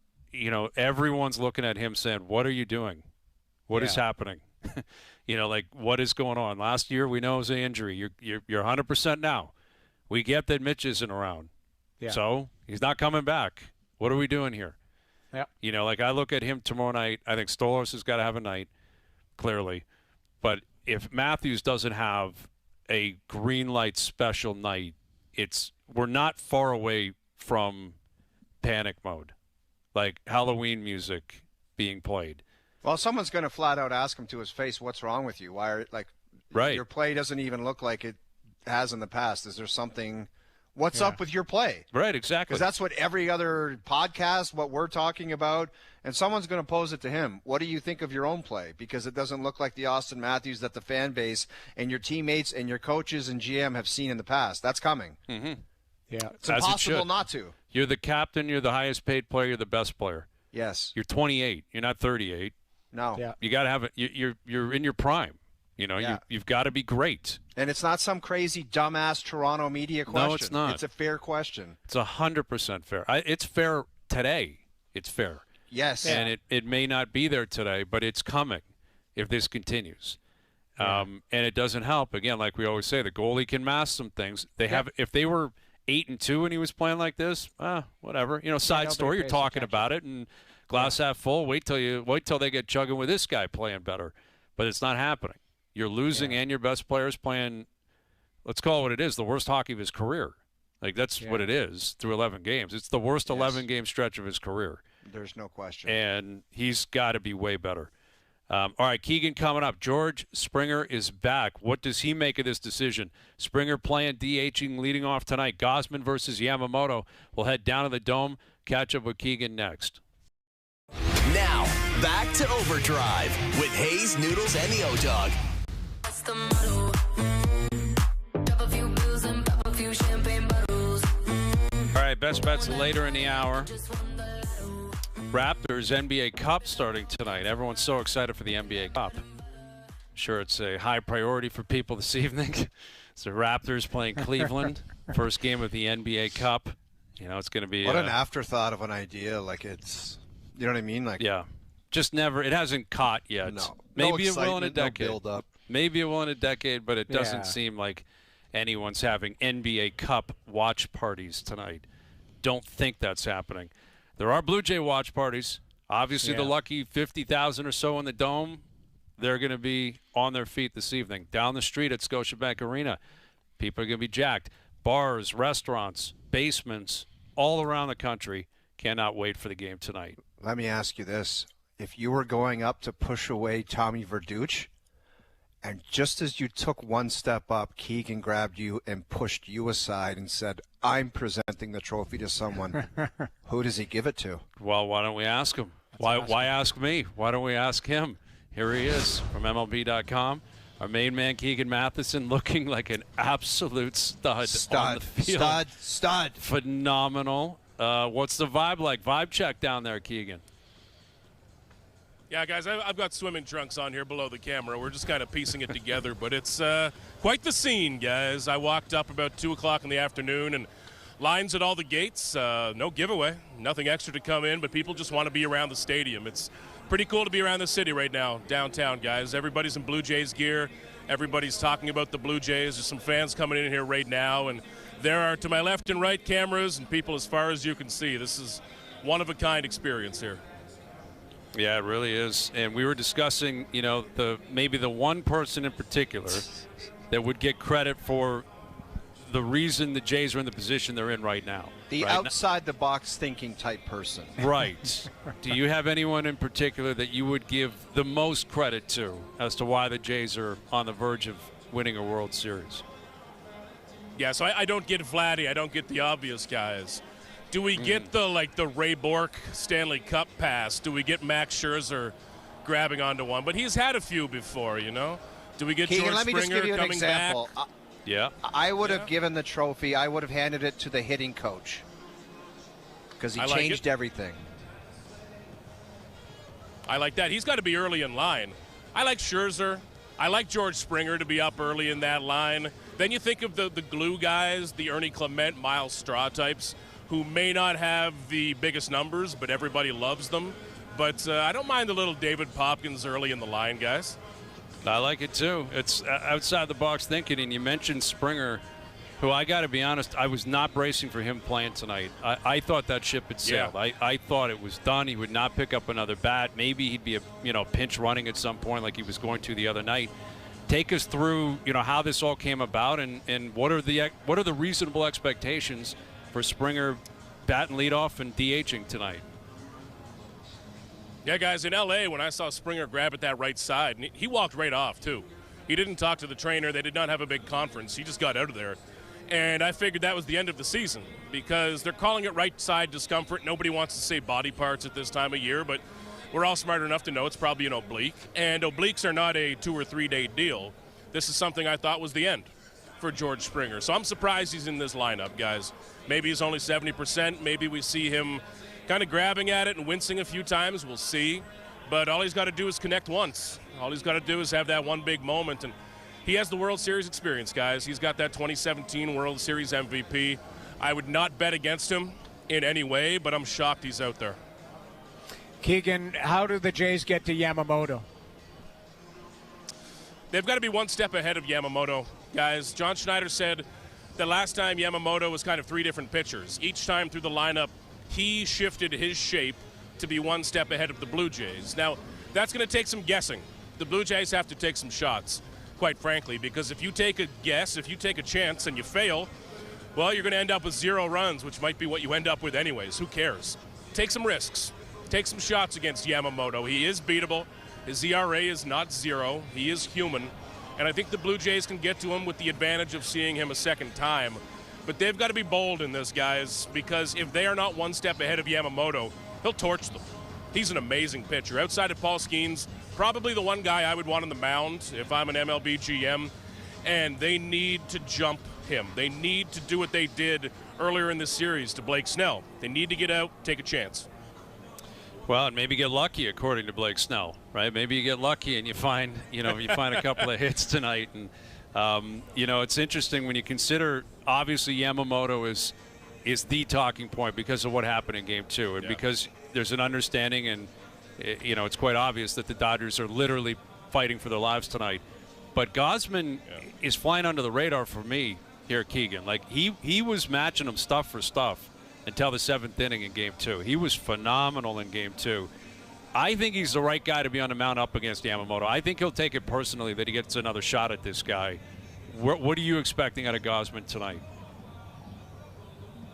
everyone's looking at him saying, what are you doing? What is happening? What is going on? Last year, we know it was an injury. You're 100% now. We get that Mitch isn't around.
Yeah.
So he's not coming back. What are we doing here?
Yeah.
I look at him tomorrow night. I think Stolarz has got to have a night, clearly. But if Matthews doesn't have a green light special night, we're not far away from panic mode. Like Halloween music being played.
Well, someone's going to flat out ask him to his face, what's wrong with you? Why are your play doesn't even look like it has in the past. Is there something? What's up with your play?
Right, exactly.
Because that's what every other podcast, what we're talking about, and someone's going to pose it to him. What do you think of your own play? Because it doesn't look like the Austin Matthews that the fan base and your teammates and your coaches and GM have seen in the past. That's coming.
Mm-hmm.
Yeah.
It's impossible not to.
You're the captain. You're the highest paid player. You're the best player.
Yes.
You're 28. You're not 38.
No.
Yeah.
You got to have it. You're in your prime. You've got to be great.
And it's not some crazy dumbass Toronto media question.
No, it's not.
It's a fair question.
It's 100% fair. It's fair today. It's fair.
Yes.
And it may not be there today, but it's coming if this continues. And it doesn't help. Again, like we always say, the goalie can mask some things. If they were 8-2 and he was playing like this, whatever. Side story. You're talking about it and glass half full. Wait till they get chugging with this guy playing better. But it's not happening. You're losing and your best player's playing, let's call it what it is, the worst hockey of his career. Like, that's what it is through 11 games. It's the worst 11-game stretch of his career.
There's no question.
And he's got to be way better. All right, Keegan coming up. George Springer is back. What does he make of this decision? Springer playing DHing, leading off tonight. Gosman versus Yamamoto. We'll head down to the Dome, catch up with Keegan next.
Now, back to Overdrive with Hayes, Noodles, and the O-Dog.
All right, best bets later in the hour. Raptors NBA Cup starting tonight. Everyone's so excited for the NBA Cup. Sure, it's a high priority for people this evening. It's the Raptors playing Cleveland. First game of the NBA Cup. It's going to be...
What an afterthought of an idea. Like, it's... You know what I mean? Like,
yeah. Just never... It hasn't caught yet.
No.
Maybe
No
it will in a decade.
No build up.
Maybe it will in a decade, but it doesn't seem like anyone's having NBA Cup watch parties tonight. Don't think that's happening. There are Blue Jay watch parties. Obviously, the lucky 50,000 or so in the Dome, they're going to be on their feet this evening. Down the street at Scotiabank Arena, people are going to be jacked. Bars, restaurants, basements, all around the country cannot wait for the game tonight.
Let me ask you this. If you were going up to push away Tommy Verduch, and just as you took one step up, Keegan grabbed you and pushed you aside and said, I'm presenting the trophy to someone, who does he give it to?
Well, why don't we ask him? Why ask me? Why don't we ask him? Here he is from MLB.com. Our main man, Keegan Matheson, looking like an absolute stud on the field.
Stud.
Phenomenal. What's the vibe like? Vibe check down there, Keegan.
Yeah, guys, I've got swimming trunks on here below the camera. We're just kind of piecing it together, but it's quite the scene, guys. I walked up about 2 o'clock in the afternoon, and Lines at all the gates, no giveaway, nothing extra to come in, but people just want to be around the stadium. It's pretty cool to be around the city right now, downtown, guys. Everybody's in Blue Jays gear. Everybody's talking about the Blue Jays. There's some fans coming in here right now, and there are, to my left and right, cameras and people as far as you can see. This is one-of-a-kind experience here.
Yeah, it really is. And we were discussing, maybe the one person in particular that would get credit for the reason the Jays are in the position they're in right now.
The outside-the-box thinking type person.
Right. Do you have anyone in particular that you would give the most credit to as to why the Jays are on the verge of winning a World Series?
Yeah, so I don't get Vladdy. I don't get the obvious guys. Do we get the Ray Bork Stanley Cup pass? Do we get Max Scherzer grabbing onto one? But he's had a few before, Do we get
Keegan,
George
let me just
Springer
give you an
coming
example.
back?
Yeah.
I would have given the trophy, I would have handed it to the hitting coach because he changed everything.
I like that. He's got to be early in line. I like Scherzer. I like George Springer to be up early in that line. Then you think of the glue guys, the Ernie Clement, Miles Straw types, who may not have the biggest numbers, but everybody loves them. But I don't mind the little David Popkins early in the line, guys.
I like it too. It's outside the box thinking, and you mentioned Springer, who I got to be honest, I was not bracing for him playing tonight. I thought that ship had sailed.
Yeah.
I thought it was done. He would not pick up another bat. Maybe he'd be pinch running at some point like he was going to the other night. Take us through how this all came about and what are the reasonable expectations for Springer batting leadoff and DHing tonight.
Yeah, guys, in L.A., when I saw Springer grab at that right side, and he walked right off, too. He didn't talk to the trainer. They did not have a big conference. He just got out of there. And I figured that was the end of the season because they're calling it right side discomfort. Nobody wants to say body parts at this time of year, but we're all smart enough to know it's probably an oblique. And obliques are not a 2 or 3 day deal. This is something I thought was the end for George Springer. So I'm surprised he's in this lineup, guys. Maybe he's only 70%. Maybe we see him kind of grabbing at it and wincing a few times. We'll see. But all he's got to do is connect once. All he's got to do is have that one big moment. And he has the World Series experience, guys. He's got that 2017 World Series MVP. I would not bet against him in any way, but I'm shocked he's out there.
Keegan, how do the Jays get to Yamamoto?
They've got to be one step ahead of Yamamoto, guys. John Schneider said that last time Yamamoto was kind of 3 different pitchers. Each time through the lineup, he shifted his shape to be one step ahead of the Blue Jays. Now, that's going to take some guessing. The Blue Jays have to take some shots, quite frankly, because if you take a guess, if you take a chance and you fail, well, you're going to end up with 0 runs, which might be what you end up with anyways. Who cares? Take some risks. Take some shots against Yamamoto. He is beatable. His ERA is not 0. He is human. And I think the Blue Jays can get to him with the advantage of seeing him a second time. But they've got to be bold in this, guys, because if they are not one step ahead of Yamamoto, he'll torch them. He's an amazing pitcher. Outside of Paul Skeens, probably the one guy I would want on the mound if I'm an MLB GM. And they need to jump him. They need to do what they did earlier in this series to Blake Snell. They need to get out, take a chance.
Well, and maybe get lucky, according to Blake Snell, right? Maybe you get lucky and you find a couple of hits tonight. And, it's interesting when you consider, obviously, Yamamoto is the talking point because of what happened in Game 2. And because there's an understanding and, it's quite obvious that the Dodgers are literally fighting for their lives tonight. But Gausman is flying under the radar for me here, Keegan. Like, he was matching him stuff for stuff until the 7th inning in Game 2. He was phenomenal in Game 2. I think he's the right guy to be on the mound up against Yamamoto. I think he'll take it personally that he gets another shot at this guy. What are you expecting out of Gausman tonight?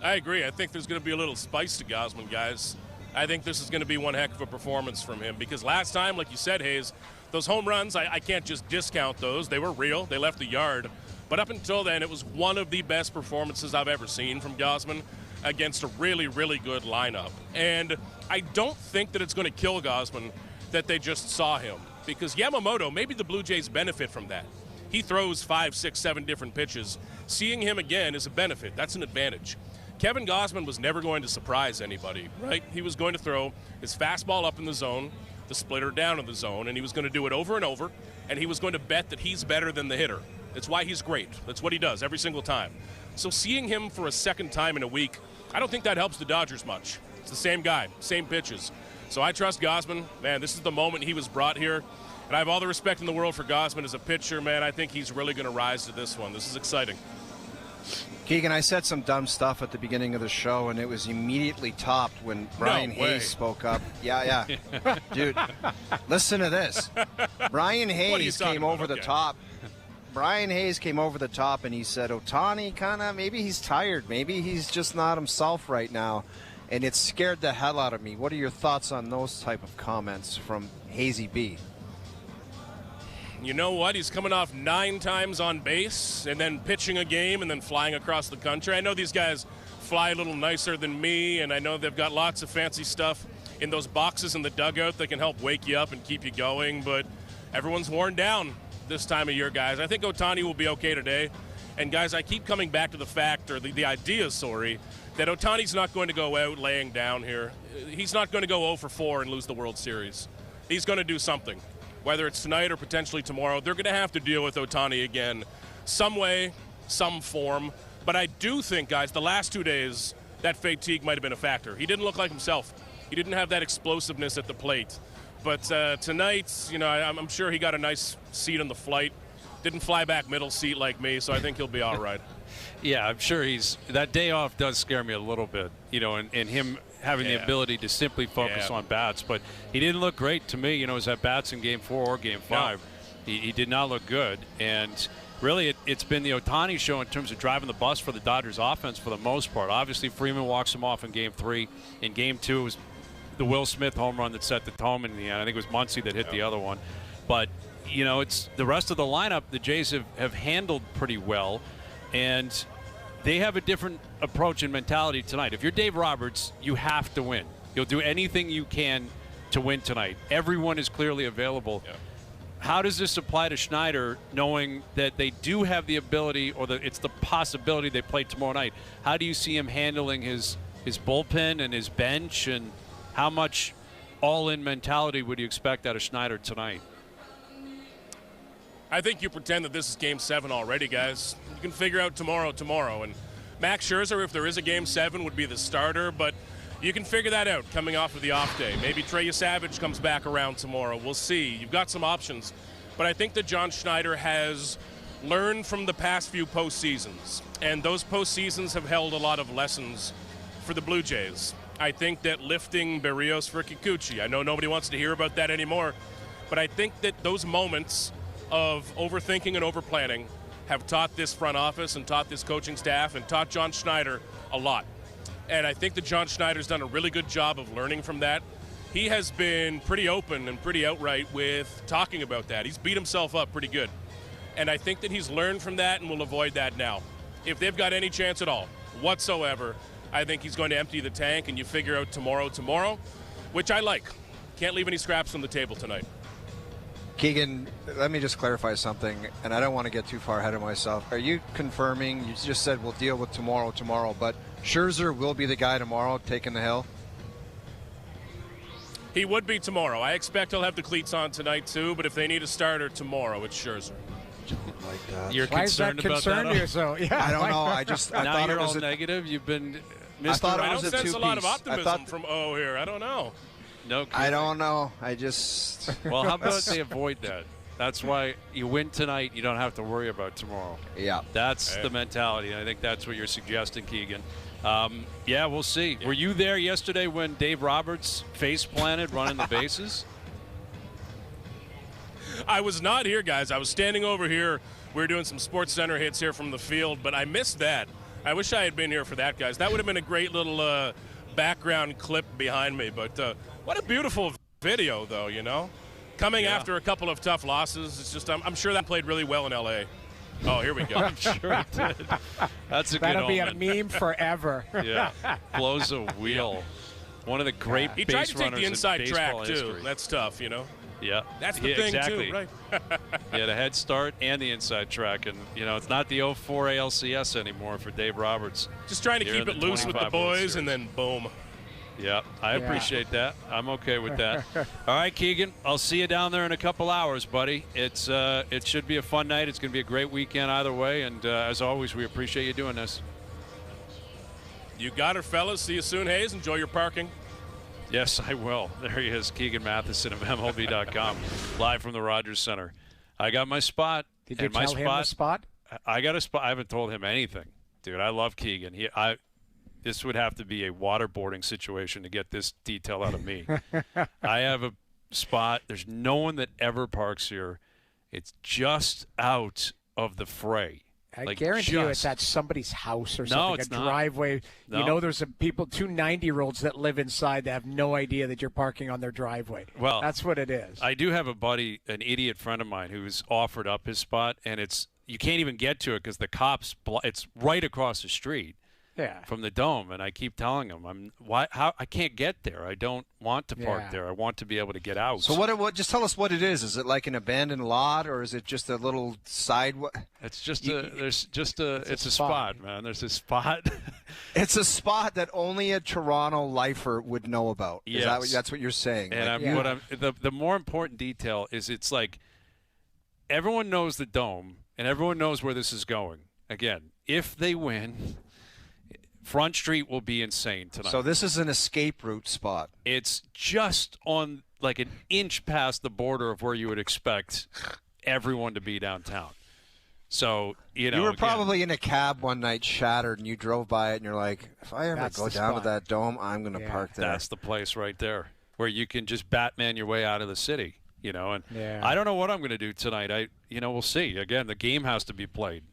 I agree. I think there's going to be a little spice to Gausman, guys. I think this is going to be one heck of a performance from him because last time, like you said, Hayes, those home runs, I can't just discount those. They were real. They left the yard. But up until then, it was one of the best performances I've ever seen from Gausman against a really, really good lineup. And I don't think that it's going to kill Gausman that they just saw him because Yamamoto, maybe the Blue Jays benefit from that. He throws 5, 6, 7 different pitches. Seeing him again is a benefit. That's an advantage. Kevin Gausman was never going to surprise anybody, right? He was going to throw his fastball up in the zone, the splitter down in the zone, and he was going to do it over and over, and he was going to bet that he's better than the hitter. It's why he's great. That's what he does every single time. So seeing him for a second time in a week, I don't think that helps the Dodgers much. It's the same guy, same pitches. So I trust Gausman. Man, this is the moment he was brought here. And I have all the respect in the world for Gausman as a pitcher, man. I think he's really going to rise to this one. This is exciting.
Keegan, I said some dumb stuff at the beginning of the show, and it was immediately topped when Brian Hayes spoke up. Yeah. Dude, listen to this. Brian Hayes came over the top. Brian Hayes came over the top, and he said, Ohtani maybe he's tired. Maybe he's just not himself right now. And it scared the hell out of me. What are your thoughts on those type of comments from Hazy B?
You know what? He's coming off 9 times on base and then pitching a game and then flying across the country. I know these guys fly a little nicer than me, and I know they've got lots of fancy stuff in those boxes in the dugout that can help wake you up and keep you going, but everyone's worn down this time of year, guys. I think Ohtani will be okay today. And, guys, I keep coming back to the fact, or the idea, that Ohtani's not going to go out laying down here. He's not going to go 0 for 4 and lose the World Series. He's going to do something. Whether it's tonight or potentially tomorrow, they're going to have to deal with Ohtani again some way, some form. But I do think, guys, the last 2 days, that fatigue might have been a factor. He didn't look like himself. He didn't have that explosiveness at the plate. But tonight, I'm sure he got a nice seat on the flight. Didn't fly back middle seat like me, so I think he'll be all right.
Yeah, I'm sure that day off does scare me a little bit, and him having the ability to simply focus on bats. But he didn't look great to me, his at bats in Game 4 or Game 5. No. He did not look good. And really, it's been the Ohtani show in terms of driving the bus for the Dodgers offense for the most part. Obviously, Freeman walks him off in Game 3. In Game 2, it was the Will Smith home run that set the tone in the end. I think it was Muncy that hit the other one. But, it's the rest of the lineup the Jays have handled pretty well. And they have a different approach and mentality tonight. If you're Dave Roberts, you have to win. You'll do anything you can to win tonight. Everyone is clearly available. Yeah. How does this apply to Schneider, knowing that they do have the ability, or it's the possibility they play tomorrow night? How do you see him handling his bullpen and his bench, and how much all-in mentality would you expect out of Schneider tonight?
I think you pretend that this is Game 7 already, guys. You can figure out tomorrow. And Max Scherzer, if there is a Game 7, would be the starter, but you can figure that out coming off of the off day. Maybe Trey Savage comes back around tomorrow. We'll see. You've got some options. But I think that John Schneider has learned from the past few postseasons, and those postseasons have held a lot of lessons for the Blue Jays. I think that lifting Berrios for Kikuchi, I know nobody wants to hear about that anymore, but I think that those moments of overthinking and overplanning have taught this front office and taught this coaching staff and taught John Schneider a lot. And I think that John Schneider's done a really good job of learning from that. He has been pretty open and pretty outright with talking about that. He's beat himself up pretty good. And I think that he's learned from that and will avoid that now. If they've got any chance at all whatsoever, I think he's going to empty the tank and you figure out tomorrow, which I like. Can't leave any scraps on the table tonight.
Keegan, let me just clarify something, and I don't want to get too far ahead of myself. Are you confirming, you just said we'll deal with tomorrow, but Scherzer will be the guy tomorrow taking the hill?
He would be tomorrow. I expect he'll have the cleats on tonight too, but if they need a starter tomorrow, it's Scherzer.
Like that.
You're
Why
concerned
is that
about
concerned
that?
You so? Yeah,
I don't know. I
now
thought
you're
it was
all negative. You've been
I thought
I
it was
don't
a
sense a lot of
two-piece.
optimism from O here. I don't know.
No,
I don't know. I just.
Well, how about they avoid that? That's why you win tonight. You don't have to worry about tomorrow.
Yeah.
That's the mentality, and I think that's what you're suggesting, Keegan. Yeah, we'll see. Yeah. Were you there yesterday when Dave Roberts face-planted running the bases?
I was not here, guys. I was standing over here. We were doing some Sports Center hits here from the field, but I missed that. I wish I had been here for that, guys. That would have been a great little background clip behind me. But what a beautiful video, though, Coming after a couple of tough losses. It's just I'm sure that played really well in L.A. Oh, here we go.
I'm sure it did. That's a
That'll
good
be
omen.
a meme forever.
Yeah, blows a wheel. One of the great
He
base
tried to take
runners
the inside
in
track,
baseball
too.
history.
That's tough,
Yeah.
That's the thing,
exactly.
too, right?
He had a head start and the inside track, and, it's not the 04 ALCS anymore for Dave Roberts.
Just trying to keep it loose with the boys, and then boom.
Yeah, I appreciate that. I'm okay with that. All right, Keegan, I'll see you down there in a couple hours, buddy. It should be a fun night. It's going to be a great weekend either way, and as always, we appreciate you doing this.
You got it, fellas. See you soon, Hayes. Enjoy your parking.
Yes, I will. There he is, Keegan Matheson of MLB.com, live from the Rogers Center. I got my spot.
Did you tell him the spot?
I got a spot. I haven't told him anything. Dude, I love Keegan. This would have to be a waterboarding situation to get this detail out of me. I have a spot. There's no one that ever parks here. It's just out of the fray.
I guarantee you it's at somebody's house or something,
no, it's
a driveway.
No.
You know, there's some people, 2 90-year-olds that live inside that have no idea that you're parking on their driveway.
Well,
that's what it is.
I do have a buddy, an idiot friend of mine, who's offered up his spot, and you can't even get to it because the cops. It's right across the street.
Yeah.
From the Dome, and I keep telling him, I can't get there. I don't want to park there. I want to be able to get out.
So what? Just tell us what it is. Is it like an abandoned lot, or is it just a little side?
It's just it's a spot, man. There's a spot.
It's a spot that only a Toronto lifer would know about.
Yes.
That's what you're saying.
And the more important detail is it's like everyone knows the Dome, and everyone knows where this is going. Again, if they win, Front Street will be insane tonight.
So this is an escape route spot.
It's just on like an inch past the border of where you would expect everyone to be downtown. So, you were
probably in a cab one night, shattered, and you drove by it, and you're like, if I ever go down to that Dome, I'm going to park there.
That's the place right there where you can just Batman your way out of the city, And I don't know what I'm going to do tonight. We'll see. Again, the game has to be played.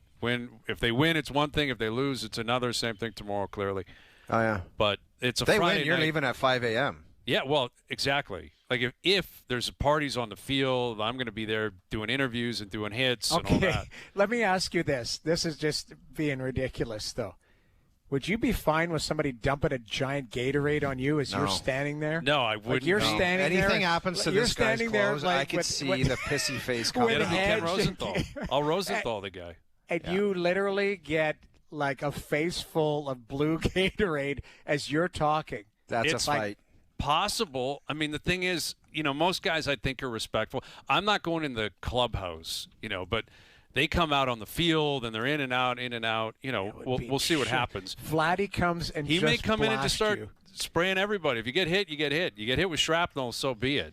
If they win, it's one thing. If they lose, it's another. Same thing tomorrow, clearly.
Oh, yeah.
But it's a
Friday
Friday
win, you're
night.
leaving at 5 a.m.
Yeah, well, exactly. Like if there's parties on the field, I'm going to be there doing interviews and doing hits and all that.
Let me ask you this. This is just being ridiculous, though. Would you be fine with somebody dumping a giant Gatorade on you as you're standing there?
No, I wouldn't.
Like you're standing there.
Anything happens to this guy's clothes, I could see the pissy face coming.
It'll be Ken Rosenthal. I'll Rosenthal the guy.
And you literally get like a face full of blue Gatorade as you're talking.
That's a fight.
Possible. I mean, the thing is, most guys I think are respectful. I'm not going in the clubhouse, but they come out on the field and they're in and out. We'll see what happens.
Vladdy comes and
he
just
may come in and just start
you.
spraying everybody. If you get hit, you get hit. You get hit with shrapnel, so be it.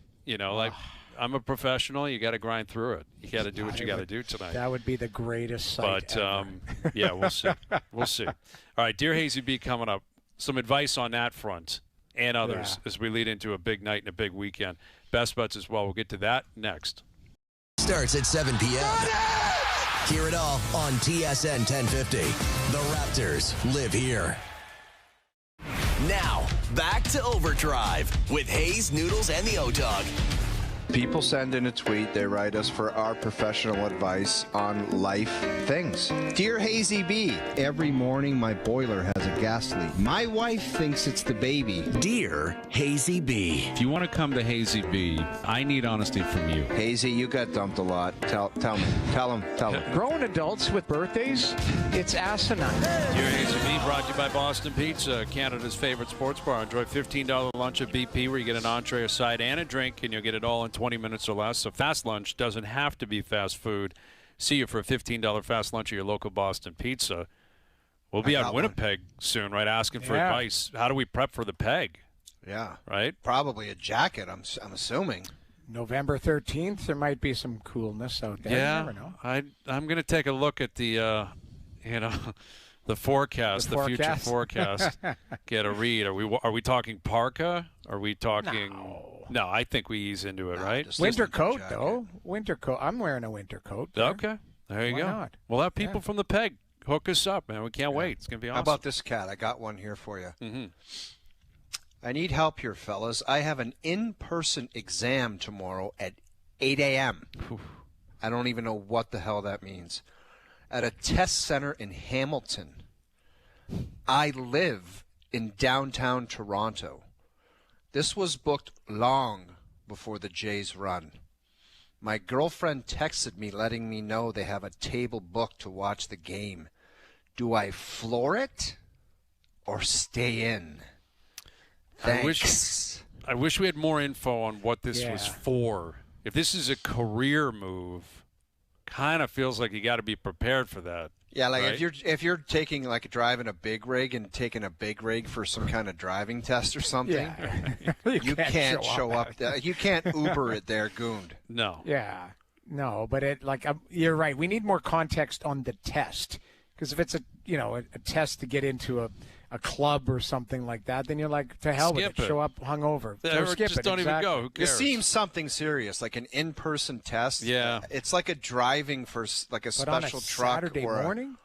I'm a professional. You got to grind through it. You got to do what you got to do tonight.
That would be the greatest sight ever.
Yeah, we'll see. We'll see. All right, Dear Hazy B coming up. Some advice on that front and others as we lead into a big night and a big weekend. Best bets as well. We'll get to that next.
Starts at 7 p.m. Hear it all on TSN 1050. The Raptors live here. Now, back to OverDrive with Hayes, Noodles, and the O-Dog.
People send in a tweet. They write us for our professional advice on life things. Dear Hazy B, every morning my boiler has a gas leak. My wife thinks it's the baby.
Dear Hazy B.
If you want to come to Hazy B, I need honesty from you.
Hazy, you got dumped a lot. Tell him.
Grown adults with birthdays, it's asinine.
Dear Hazy B, brought to you by Boston Pizza, Canada's favorite sports bar. Enjoy $15 lunch at BP where you get an entree, a side, and a drink, and you'll get it all in 20 minutes or less. So fast lunch doesn't have to be fast food. See you for a $15 fast lunch at your local Boston Pizza. We'll be out in Winnipeg soon, right? Asking for advice. How do we prep for the peg?
Yeah.
Right?
Probably a jacket, I'm assuming.
November 13th, there might be some coolness out there.
Yeah.
You never know.
I'm going to take a look at the, the forecast, the future forecast. Get a read. Are we talking parka? Are we talking? No, I think we ease into it, right?
Winter coat, though. Winter coat. I'm wearing a winter coat. There.
Okay, there you
Why
go.
not?
We'll have people from the peg hook us up, man. We can't wait. It's gonna be awesome.
How about this cat? I got one here for you.
Mm-hmm.
I need help here, fellas. I have an in-person exam tomorrow at 8 a.m. I don't even know what the hell that means. At a test center in Hamilton. I live in downtown Toronto. This was booked long before the Jays run. My girlfriend texted me letting me know they have a table booked to watch the game. Do I floor it or stay in? Thanks.
I wish we had more info on what this was for. If this is a career move, kind of feels like you got to be prepared for that.
Yeah, like
right?
if you're taking driving a big rig and taking a big rig for some kind of driving test or something, you can't show up there. You can't Uber it there, gooned.
No.
Yeah. No, but you're right. We need more context on the test, because if it's a test to get into a club or something like that, then you're like, to hell with it. Show up hungover.
Or
skip
just
it.
don't even go. Who cares?
It seems something serious, like an in-person test.
Yeah.
It's like a driving for like a special
on a
truck.
Saturday morning?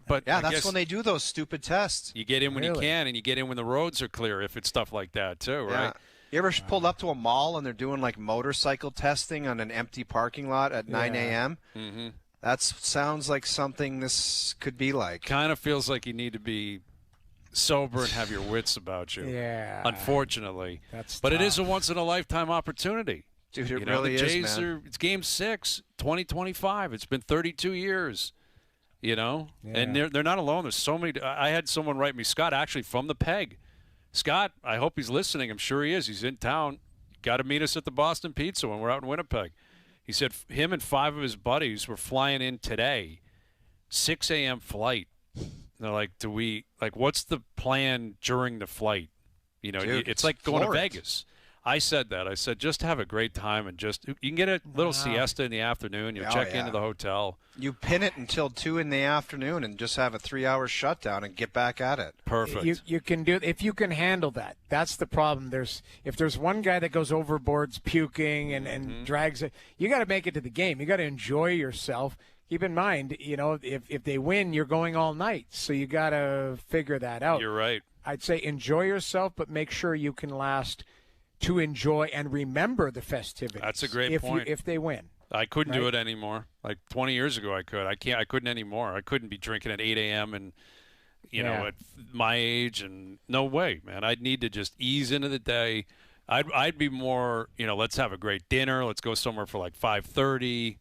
But
yeah,
I
that's
guess
when they do those stupid tests.
You get in when you can, and you get in when the roads are clear, if it's stuff like that, too, right?
Yeah. You ever pulled up to a mall and they're doing like motorcycle testing on an empty parking lot at 9 a.m.?
Mm-hmm.
That sounds like something this could be like.
Kind of feels like you need to be sober and have your wits about you.
Yeah.
Unfortunately.
But
it is a once-in-a-lifetime opportunity.
Dude, it
the
really is,
Jays
man.
It's Game 6, 2025. It's been 32 years, and they're not alone. There's so many. I had someone write me, Scott, actually from the Peg. Scott, I hope he's listening. I'm sure he is. He's in town. Got to meet us at the Boston Pizza when we're out in Winnipeg. He said him and 5 of his buddies were flying in today, 6 a.m. flight. And they're like, what's the plan during the flight?
Dude,
it's like going to Vegas. I said that. I said, just have a great time and you can get a little siesta in the afternoon. You'll check into the hotel.
You pin it until 2 in the afternoon and just have a 3-hour shutdown and get back at it.
Perfect.
You can do, if you can handle that. That's the problem. If there's one guy that goes overboard, puking and drags it, you got to make it to the game. You got to enjoy yourself. Keep in mind, if they win, you're going all night. So you got to figure that out.
You're right.
I'd say enjoy yourself, but make sure you can last to enjoy and remember the festivities.
That's a great point.
If they win.
I couldn't do it anymore. Like 20 years ago I could. I couldn't anymore. I couldn't be drinking at 8 a.m. and, at my age. And no way, man. I'd need to just ease into the day. I'd be more, let's have a great dinner. Let's go somewhere for like 5:30,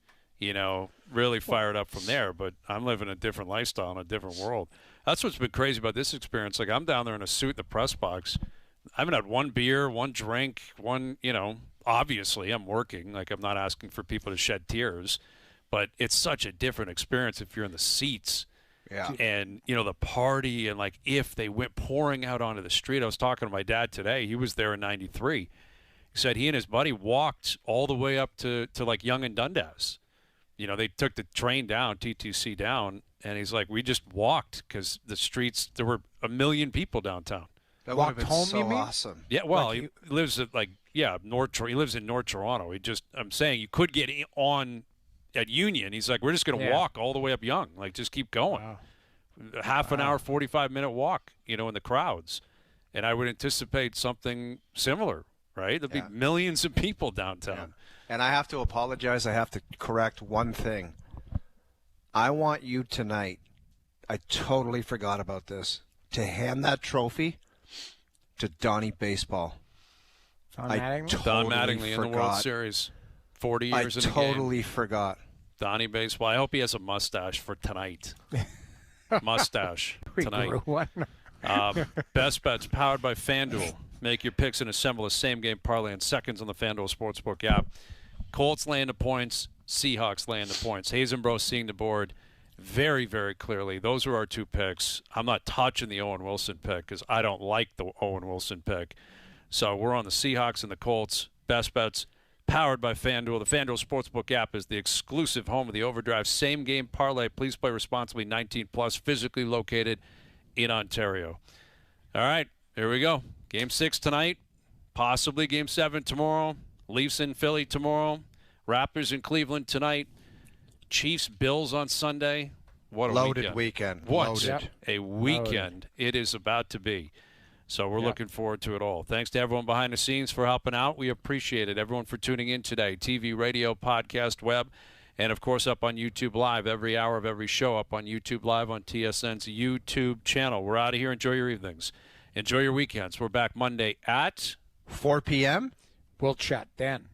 really fired up from there. But I'm living a different lifestyle in a different world. That's what's been crazy about this experience. Like, I'm down there in a suit in the press box. I haven't had one beer, one drink, obviously I'm working. Like, I'm not asking for people to shed tears, but it's such a different experience if you're in the seats.
Yeah.
And, the party and, like, if they went pouring out onto the street. I was talking to my dad today. He was there in 93. He said he and his buddy walked all the way up to like, Yonge and Dundas. They took the train down, TTC down, and he's like, we just walked because the streets, there were 1 million people downtown.
That would have been
home,
so
you mean?
awesome.
Yeah, well, he lives at he lives in North Toronto. I'm saying you could get on at Union. He's like, we're just going to walk all the way up Yonge. Like, just keep going.
Wow.
Half an hour, 45-minute walk, in the crowds. And I would anticipate something similar, right? There'll be millions of people downtown.
Yeah. And I have to apologize. I have to correct one thing. I want you tonight, I totally forgot about this, to hand that trophy to Donnie Baseball.
Don Mattingly?
Don Mattingly in the World Series. 40 years in the game.
I totally forgot.
Donnie Baseball. I hope he has a mustache for tonight. Mustache tonight. Best Bets powered by FanDuel. Make your picks and assemble a same-game parlay in seconds on the FanDuel Sportsbook app. Colts laying the points. Seahawks laying the points. Hazenbrough seeing the board very, very clearly. Those are our 2 picks. I'm not touching the Owen Wilson pick because I don't like the Owen Wilson pick. So we're on the Seahawks and the Colts. Best Bets powered by FanDuel. The FanDuel Sportsbook app is the exclusive home of the OverDrive same-game parlay. Please play responsibly. 18+, physically located in Ontario. All right, here we go. Game 6 tonight, possibly Game 7 tomorrow. Leafs in Philly tomorrow. Raptors in Cleveland tonight. Chiefs, Bills on Sunday. What a
Loaded weekend.
What
Loaded.
a weekend it is about to be. So we're looking forward to it all. Thanks to everyone behind the scenes for helping out. We appreciate it. Everyone for tuning in today. TV, radio, podcast, web, and, of course, up on YouTube Live. Every hour of every show up on YouTube Live on TSN's YouTube channel. We're out of here. Enjoy your evenings. Enjoy your weekends. We're back Monday at
4 p.m.
We'll chat then.